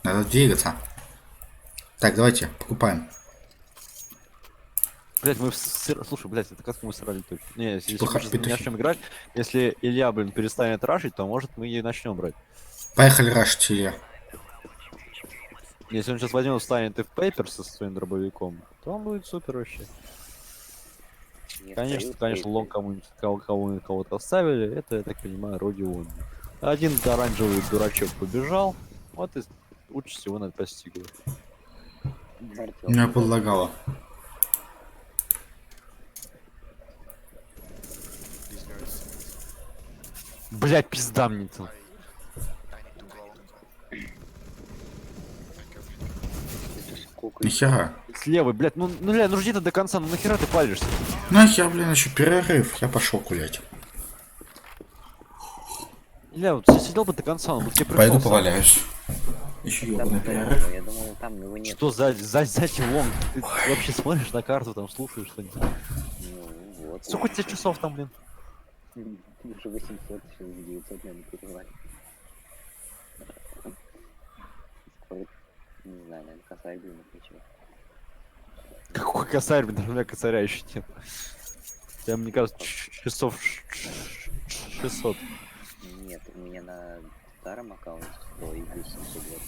Надо двигаться. Так, давайте, покупаем. Блять, слушай, блять, это как мы срали точно. Не, если Петуха- мы сейчас не петухи. начнем играть, если Илья, блин, перестанет рашить, то может мы и начнем брать. Поехали рашить, Илья. Если он сейчас возьмет, встанет и в пейпер со своим дробовиком, то он будет супер вообще. Не Конечно, встают, конечно, стоит. лонг кого-то оставили, это, я так понимаю, Родион. Один оранжевый дурачок побежал, вот и участь его над постигла. Артём, Меня подлагало. Блять, пизда мне там. сколько Нихера. Слева, блять, ну жди ты до конца, ну нахера ты палишься? Нахер, блин, еще перерыв. Я пошел гулять. Илья, вот сидел бы до конца, он бы тебе Пойду пришел. поваляюсь. Еще там ебаный было? перерыв. Я думал, там его нет. Что сзади лонг? Ты вообще смотришь на карту, там слушаешь что-нибудь? Ну, вот. Сколько у тебя часов там, блин? Уже 800, сейчас 900, наверное, перевали. Скоро, не знаю, наверное, косарь был на плечо. Какой косарь, блин, даже у меня косаря еще нет. Я, мне кажется, часов 600. Нет, у меня на старом аккаунте 100 и 820.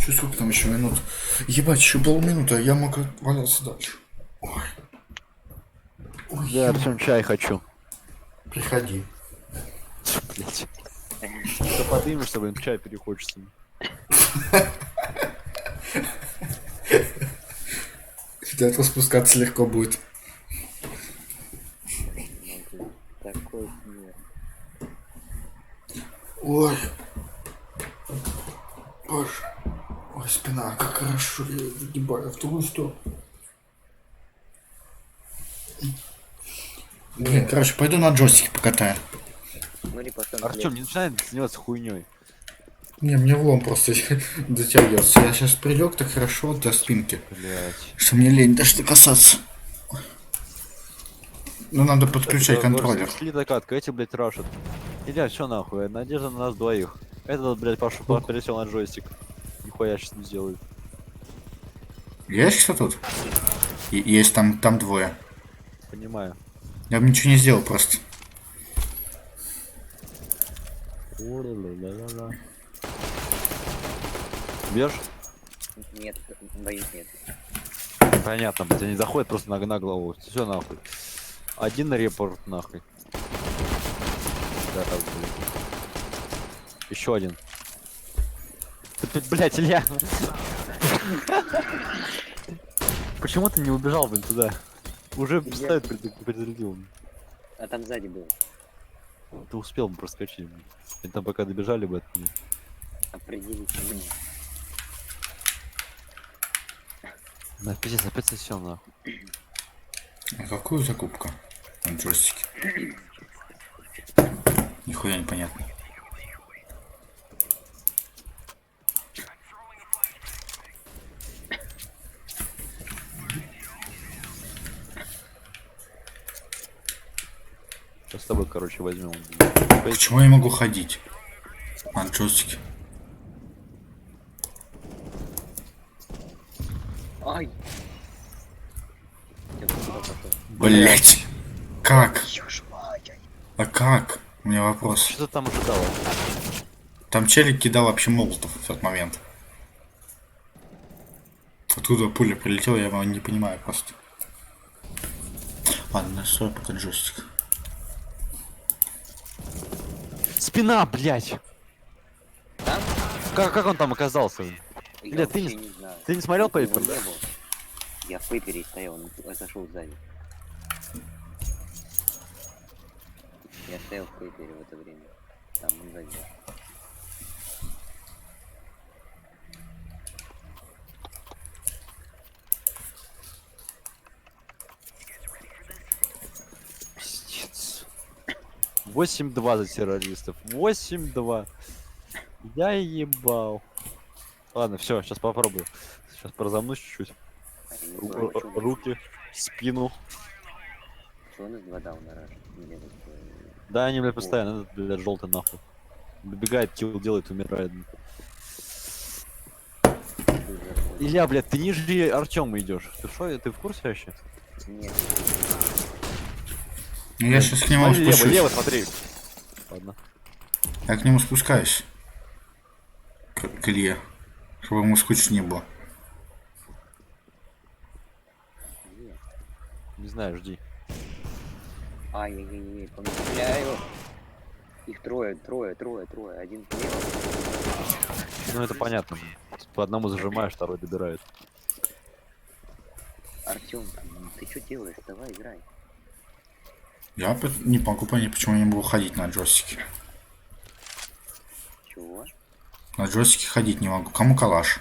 Че, сколько там еще минут? Ебать, еще полминуты, а я могу валяться дальше. Ой. Ой, Я Артем чай хочу. приходи. Блять. Что поднимешься, блин, чай перехочется. Где-то спускаться легко будет. Могу. Такой смерть. Ой. Боже. Ой, спина, как хорошо. Я загибаю в другую сторону. Блин, короче, пойду на джойстике покатаю. Смотри, пацан, Артем, не начинай заниматься хуйней. Не, мне влом просто дотягивается. Я сейчас прилег так хорошо до спинки, Блять. что мне лень даже докасаться. Ну, надо подключать контроллер. Шли докатка, эти, блять, рашат. Илья, все нахуй, надежда на нас двоих. Этот, блять, пошел, пересел на джойстик. Нихуя сейчас не сделает. Есть что тут? Есть там двое. Понимаю. Я бы ничего не сделал просто. Бежь? нет, боюсь, нет. Понятно, блядь, они заходят просто на голову. Все нахуй. Один на репорт нахуй. Да, блин. Еще один. Блять, Илья. Почему ты не убежал, блин, туда? Уже пистолет предупредил. А там сзади был. Ты успел бы проскочить. Блин. Они там пока добежали бы от меня. Определить меня. На пиздец, опять сосёл нахуй. А какую закупка? На джойстике. Нихуя непонятно. Сейчас с тобой, короче, возьмем. Почему я не могу ходить? На джойстике. Ай! Я куда пошел? Блять! Как? Ёж мать! А как? У меня вопрос. Что ты там ожидала? Там челик кидал вообще молотов в тот момент. Откуда пуля прилетела, я его не понимаю просто. Ладно, настрой пока джойстик. Спина, блядь! Там? Как он там оказался? Я Бля, ты вообще не- не знаю. Ты не смотрел Его Пейпер, не да? было. Я в пейпере стоял, он отошел сзади. Я стоял в пейпере в это время. Там он сзади. Пиздец. 8-2 за террористов. 8-2. Я ебал. Ладно, все, сейчас попробую. Сейчас прозомнусь чуть-чуть. А я не понял, почему- Руки, спину. Что у нас 2 дауна раш? Или вот, Да, они, блядь, постоянно, этот, блядь, желтый нахуй. Добегает, килл делает, умирает. Илья, блядь, ты ниже Артема идешь. Ты что, ты в курсе вообще? Нет, Ну, я сейчас к нему Смотри, лево, спущусь. лево, смотри. Ладно. Я к нему спускаюсь. К Илье. Чтобы ему скучно не было. нет. Не знаю, жди. Ай-яй-яй, помогаю. Их трое. Один слева. Ну это понятно. По одному зажимаешь, второй добирает. Артем, ты что делаешь? Давай, играй. Я не могу понять, почему я не могу ходить на джойстике. Чего? На джойстике ходить не могу. Кому калаш?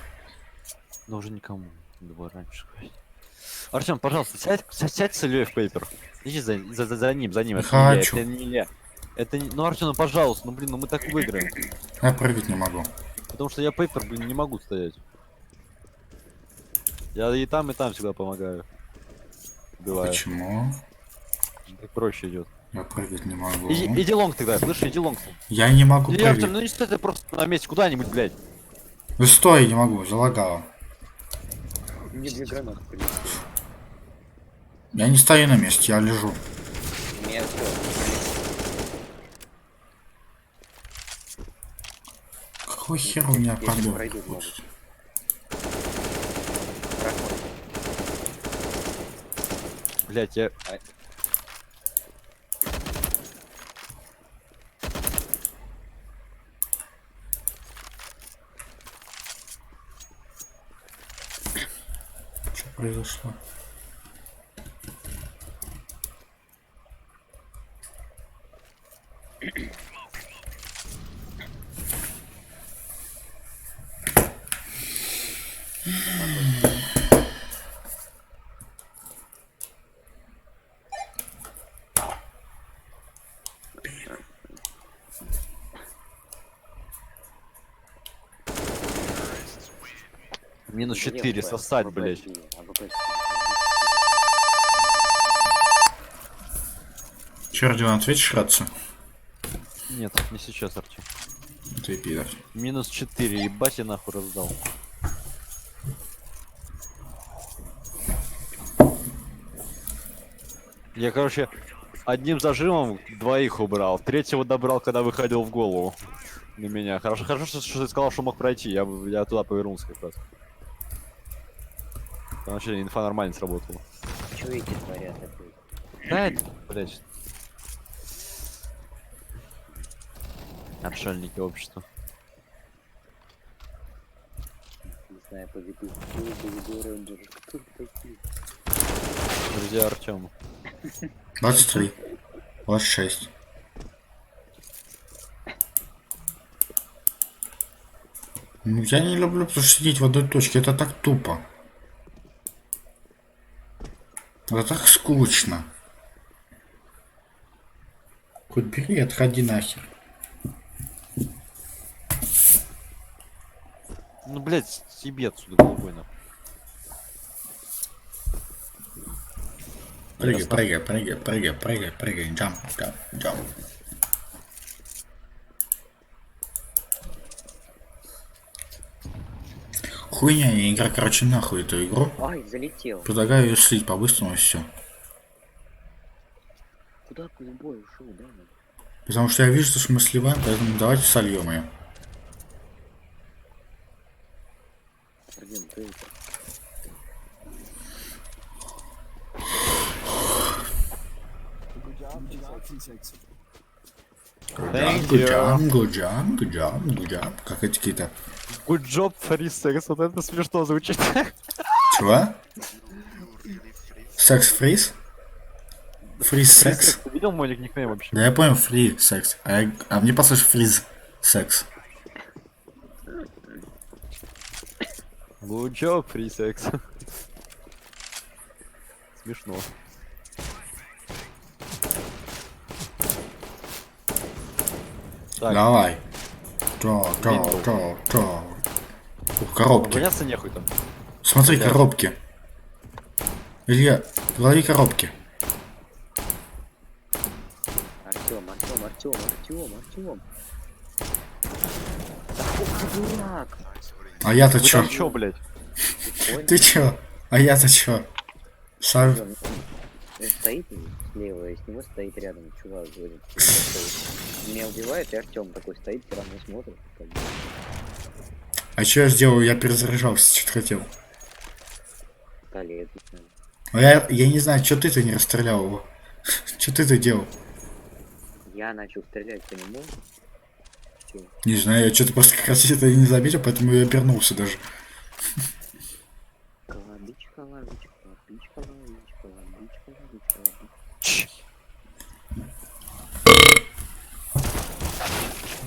Но уже никому. Давай раньше ходить. Артем, пожалуйста, сядь с Ильей в пейпер. Иди за ним. Это не Илья, хочу. это не Илья. Это не... Ну, Артем, ну пожалуйста, ну блин, ну мы так выиграем. Я прыгать не могу. Потому что я пейпер, блин, не могу стоять. Я и там всегда помогаю. Убиваю. Почему? Так проще идет. Я прыгать не могу. Иди лонг тогда, слышишь, иди лонг. Я не могу Илья, Артем, прыгать. ну не стой ты просто на месте куда-нибудь, блядь. Да стой, не могу, залагало. Мне 2 гранаты прилетели. Я не стою на месте, я лежу. У меня все. Какой хер у меня Если подбор? пройдут, могут. Блядь, я... Что произошло? Минус 4, сосать, блядь. Че, Родион, ответишь, раться? Нет, не сейчас, Артем. Ты пидор. Минус 4, ебать я нахуй раздал. Я, короче, одним зажимом 2 убрал. 3-го добрал, когда выходил в голову. На меня. Хорошо, что ты сказал, что мог пройти. Я туда повернулся как раз. Там вообще инфа нормально сработала. Что эти творят такое? Да, это, блядь. Отшельники общества. Не знаю, поведу. Кто такие? Друзья Артема. 23. 26. Ну, я не люблю потому что сидеть в одной точке. Это так тупо. Это так скучно. Хоть бери, отходи нахер. Ну, блядь, съеби отсюда голубой нахуй. Прыгай, Ясно. прыгай, прыгай, прыгай, прыгай, прыгай. Джамп, джамп, джамп. Хуйня, я игра, короче, нахуй эту игру. Ай, залетел. Предлагаю ее слить по-быстрому и все. Куда голубой ушел, да? Потому что я вижу, что мы сливаем, поэтому давайте сольем ее. Артем, ты это... Thank Good you. job, good job, good job, good job. Как эти какие-то. Good job, free sex. Вот это смешно звучит. Чего? Секс фриз? Фриз секс? Ты видел мой никнейм вообще? Да я понял, фри секс. А мне послушай фриз секс. Good job, free sex. Смешно. Так, Давай. То. Ух, коробки. гоняться нехуй там. Смотри, коробки. Илья, лови коробки. Артем. Да хуй ты дурак. А я-то Вы чё? там чё, блядь? Ты чё? А я-то чё? Сам... Он стоит слева, и с него стоит рядом чувак. Говорит, меня убивает, и Артем такой стоит, все равно смотрит. Как бы. А чё я сделал? Я перезаряжался, что-то хотел. Пистолет. А я не знаю, чё ты-то не расстрелял его? Чё ты-то делал? Я начал стрелять по нему. Чё? Не знаю, я что-то просто как раз это не заметил, поэтому я обернулся даже. Лабичка. Чш.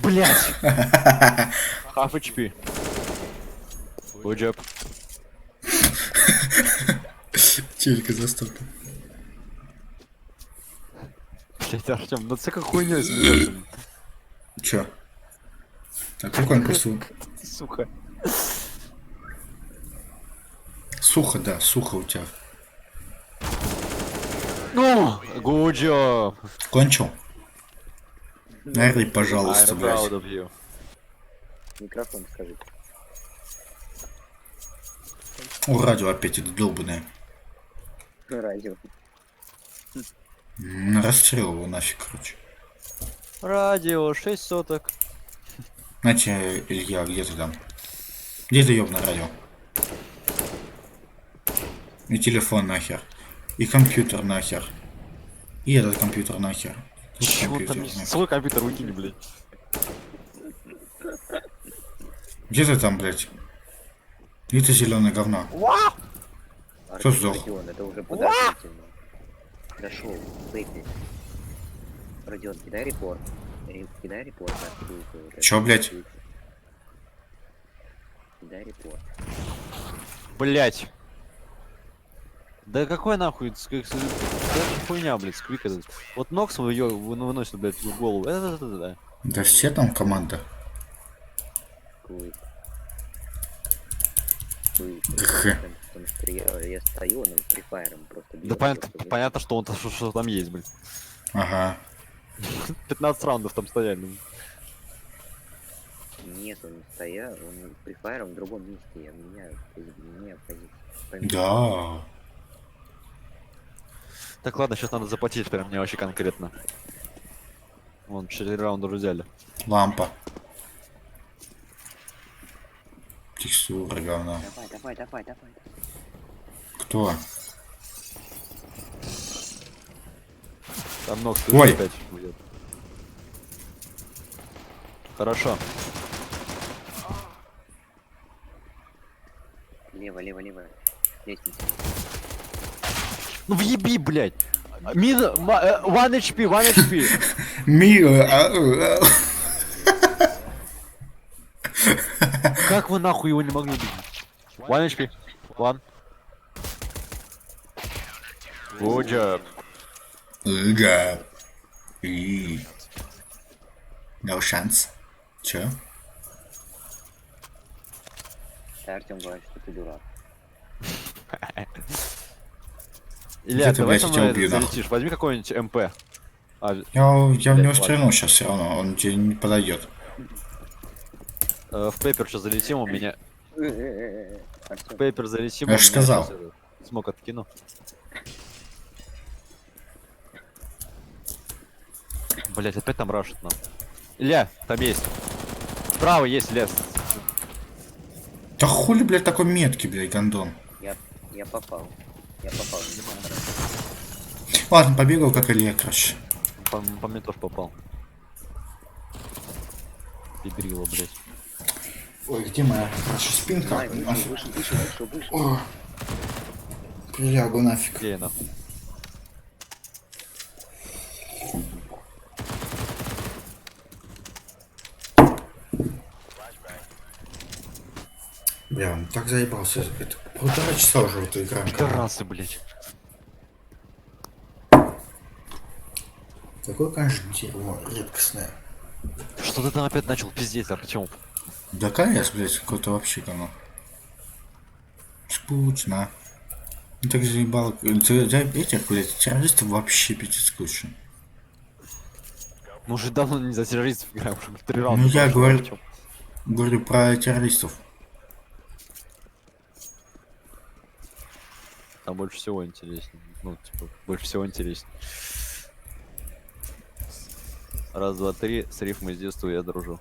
Блять! Half HP. Good job. Телека застопил. Блять, Артем, ну ты как хуйнёй смеешься. Чё? А какой он просто... Сука. Сухо, да, сухо у тебя. Ну, good job. Кончил? Наверное, пожалуйста, I'm proud блядь. of you. Микрофон скажи. О, радио опять это долбанное. Радио. Расстрел его нафиг, короче. Радио, 6 соток. Знаете, Илья, где ты там? Где ты, ёбаное радио? И телефон нахер. И компьютер нахер. И этот компьютер нахер. Тут Чего компьютер там? нахер. Свой компьютер выкини, блядь. Где ты там, блядь? Где ты зеленое говно? Кто сдох? Родион, это уже подозрительно. Дошел, выпей. Родион, кидай репорт. Кидай репорт. на ссылку, вот Чё, эту блядь? ссылку. Кидай репорт. Блять. Да какой нахуй, это хуйня, блядь, сквик этот. Вот Нокс ее выносит, блядь, в голову. Да. Да все там команда. Куй. Г. Потому что я стою, он прифайром просто Да бьёт, понятно, просто понятно, что он что там есть, блядь. Ага. 15 раундов там стояли. ну. Нет, он не стоял, он прифайром в другом месте, я меняю позицию. Да. Так, ладно, сейчас надо заплатить прям мне вообще конкретно. Вон, 4 раунда уже взяли. Лампа. Текстура говно. Давай. Кто? Там Нокс Ой. опять будет. Хорошо. Лево. Лестница. Ну въеби, блядь! Мина, 1 HP, 1 HP. Как вы нахуй его не могли убить? 1 HP. 1. Good job. Да. И. No шанс. Чё? Ты, Артем, говорит, что ты дурак. Илья, Где ты, давай блядь, со я тебя мной убью, нахуй. залетишь. Возьми какой-нибудь МП. А, Я в Блядь, него ладно. стрельну сейчас все равно, он тебе не подойдет. в пейпер сейчас залетим, у меня... В Артём, пейпер залетим, Я у ж меня сказал. щас этот смог откину. Блять, опять там рашит нам. Илья, там есть. Справа есть лес. Да хули, блядь, такой меткий, блядь, гандон. я попал. Я попал. Не понравилось. Ладно, побегал как Илья, короче. По мне тоже попал. Педрила, блять. Ой, где моя, короче, спинка? Давай, Нафиг. выше. О, прилягу нафиг. Где я нахуй? Бля, он так заебался. Это полтора часа уже в эту играем. Пидорасы, блять. Такое, конечно, дерьмо редкостное. Что ты там опять начал пиздеть, Артем? Да КС, блядь, какой-то вообще говно. Скучно. Ну так заебало. За этих, блядь, террористов вообще пиздец скучно. Мы уже давно не за террористов играем, уже 3 раунда. Ну я прошло, говорю, Артём. говорю про террористов. Там больше всего интереснее. Ну, типа, больше всего интереснее. Раз, два, три. С рифмой с детства я дружу.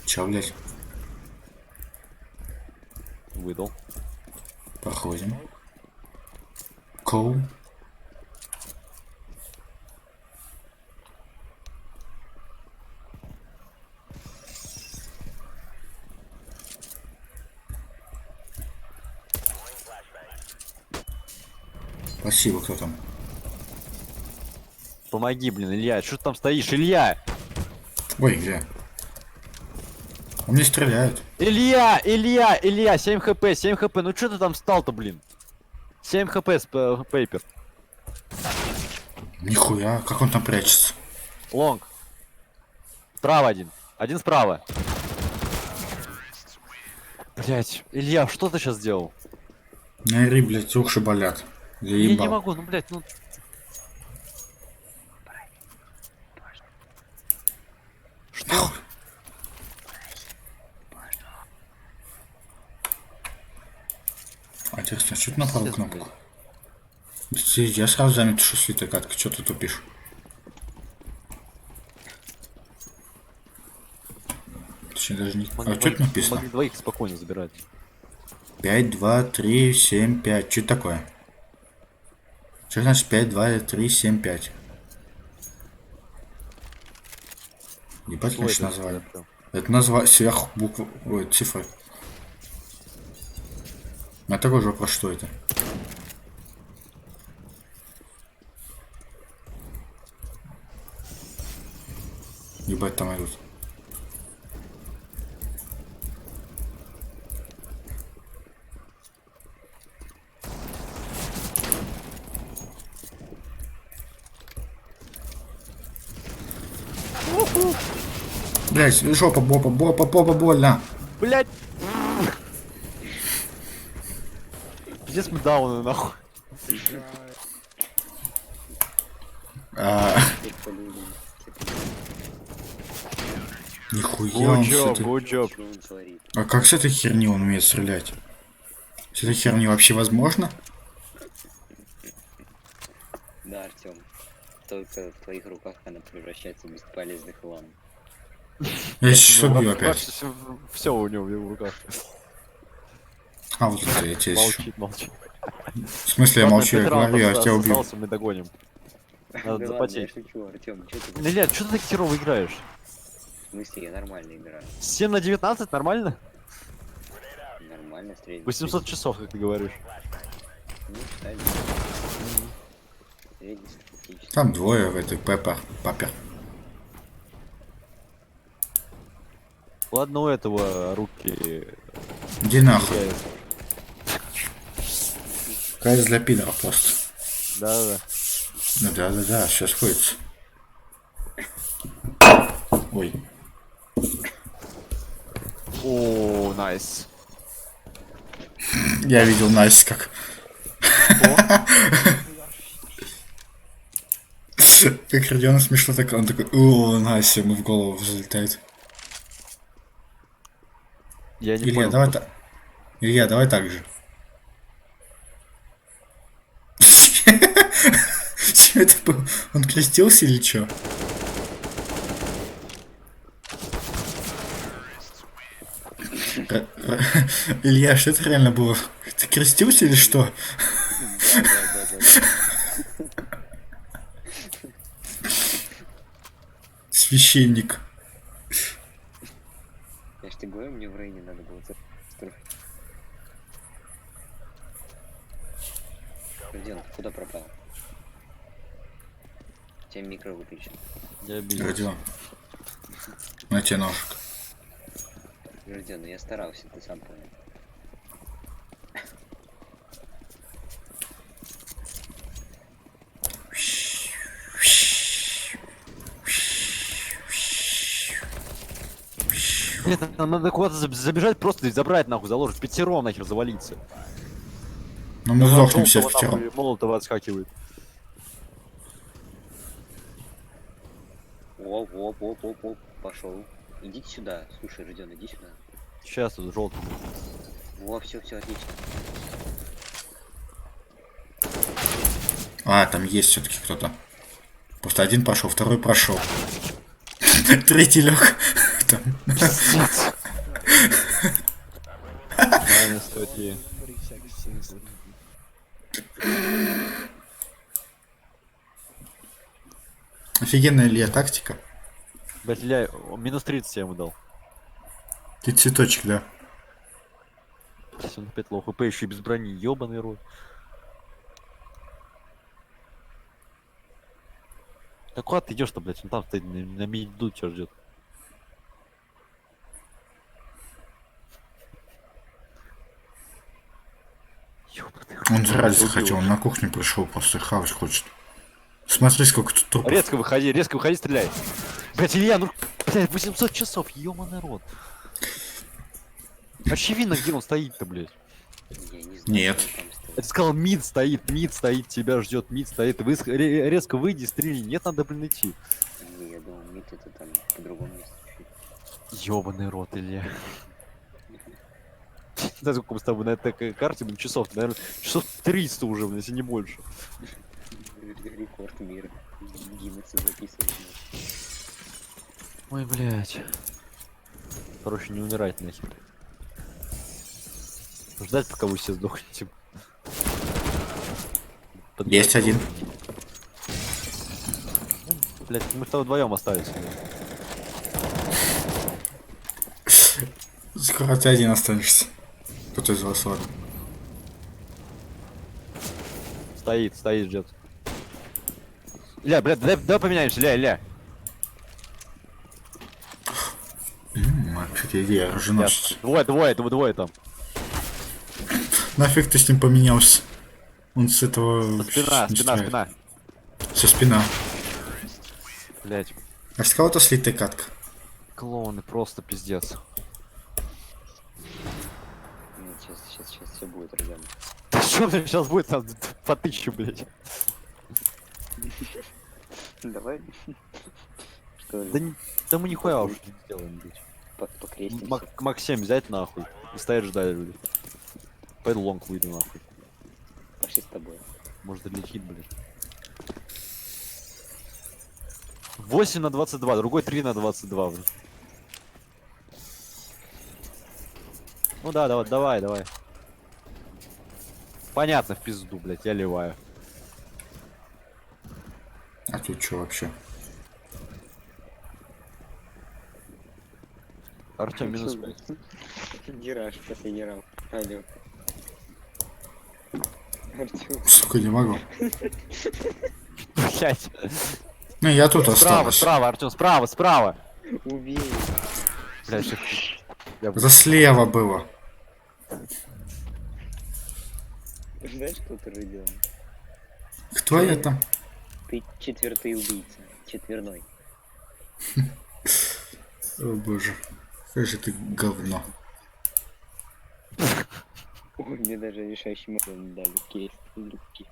Чё, блядь, Выдал. проходим. Коу. Спасибо, кто там? Помоги, блин, Илья. Что ты там стоишь, Илья? Ой, где? Он мне стреляет. Илья, 7 хп, 7 хп. Ну что ты там встал-то, блин? 7 хп с пейпер. Нихуя, как он там прячется? Лонг. Справа один. Один справа. Блять, Илья, что ты сейчас сделал? Не ори, блядь, уши болят. Я не Заебал. могу, ну блять, ну. Что? А теперь что ты на правую Пиздец, кнопку? Я сразу заметил, что слитая катка, что ты тупишь? Точнее, даже не... А что это написано? Могли двоих спокойно забирать. 5, 2, 3, 7, 5. Что это такое? Что значит 5, 2, 3, 7, 5? Ебать, Что конечно, это, название. Артём? Это название сверху буквы... Ой, цифры. Я такой же вопрос, что это? Ебать, там идут. Блять, жопа, попа, больно. Блять! Пиздец мы дауны, нахуй. А, Типа люди. нихуя он с этой... Good job. Что он творит? А как с этой херни он умеет стрелять? С этой херни вообще возможно? Да, Артем. Только в твоих руках она превращается в бесполезный хлам. Я сейчас убью опять. Все у него в руках. А, вот это я тебя ищу. Молчит. В смысле, я Ладно, молчу, я пять раундов говорю, я тебя убью. остался, мы догоним. Надо Да ладно, я запотеть. шучу, Артем, что ты? Илья, что ты так херово играешь? В смысле, я нормально играю. 7 на 19 нормально? Нормально, средний. 800 часов, как ты говоришь. Ну, стабильно. Среднестатистический. Там двое в этой папер. Ладно, у этого руки... Иди нахуй. теряют. Кайс для пидоров просто. Да-да-да. Ну да, сейчас сходится. Ой. О, найс. Я видел Настя как. Как Родион смешно так, он такой, о, Настя, ему в голову залетает. Я не Илья, понял. давай так. Илья, давай так же. Что это было? Он крестился или что? Илья, что это реально было? Ты крестился или что? Священник. Я ж тебе говорю, мне в Рейне надо было строить. Родион, ты куда пропал? Тебя микро выключил. Я обиделся. Родион. На тебе ножик. Родион, ну я старался, ты сам понял. Нет, нам надо куда-то забежать, просто забрать нахуй, заложить, пятером нахер завалиться. Ну мы сдохнем все в пятером. Молотова отскакивает. Оп, оп, оп, оп, оп, пошел. Идите сюда. Слушай, Родион, иди сюда. Сейчас тут желтый. Во, все, отлично. А, там есть все-таки кто-то. Просто один пошел, второй прошел. Третий лег. Там. Правильно, статьи. Офигенная Илья тактика. Блять, Илья, минус 30 я ему дал. Ты цветочек, да? Сейчас он опять лоу хп, еще и без брони, ебаный рот. Да куда ты идешь-то, блять? Он там стоит, на миду тебя ждет. Ёбаный рот. Он жрать захотел, он на кухню пришел, просто хавать хочет. Смотри, сколько тут трупов. Резко выходи, стреляй. Блять, Илья, ну, блять, 800 часов, ебаный рот. Очевидно, где он стоит-то, блять. Я не знаю, Нет. что там стоит. Я тебе сказал, мид стоит, тебя ждет, мид стоит. Вы резко выйди, стрельни. Нет, надо, блин, идти. Не, я думал, мид это там по другому месту чуть. Ёбаный рот, Илья. Не знаю, сколько мы с тобой на этой карте, блин, часов, наверное, часов 300 уже, блин, если не больше. Рекорд мира. Гиннесса записывает. Ой, блядь. Короче, не умирать нахер. Ждать, пока вы все сдохнете. Есть один. Блять, мы с тобой вдвоем остались. Скоро ты один останешься. Кто-то из вас, ладно. Стоит, ждет. Ля, блядь, давай поменяемся, Ля. Кстати, идея, оруженосец. Двое там. Нафиг ты с ним поменялся? Он с этого... Спина. Со спина. Блять, А с кого-то слитая катка. клоуны, просто пиздец. Нет, сейчас все будет, Родион. Да что мне сейчас будет там по 1000, блять? Давай. Что Да, да мы нихуя уже не делаем, блять. покрестимся? Мак 7 взять нахуй и стоять ждать, блядь. Пойду лонг выйду нахуй. Пошли с тобой. Может долетит, блядь. 8 на 22, другой 3 на 22, блядь. Ну да, давай. Понятно, в пизду, блядь, я ливаю. А тут что вообще? Артем минус. Гераш, последний раунд. Алло. Артём. Сука, не могу. Блядь. Ну, я тут Справа, осталась. Артем, справа. Убей. Блядь, щас- я... За слева было. Знаешь, кто ты, Родион? Кто я там? Ты четвертый убийца. Четверной. О боже. Какое же ты говно. Ой, мне даже решающий момент дали кейс. Кейс.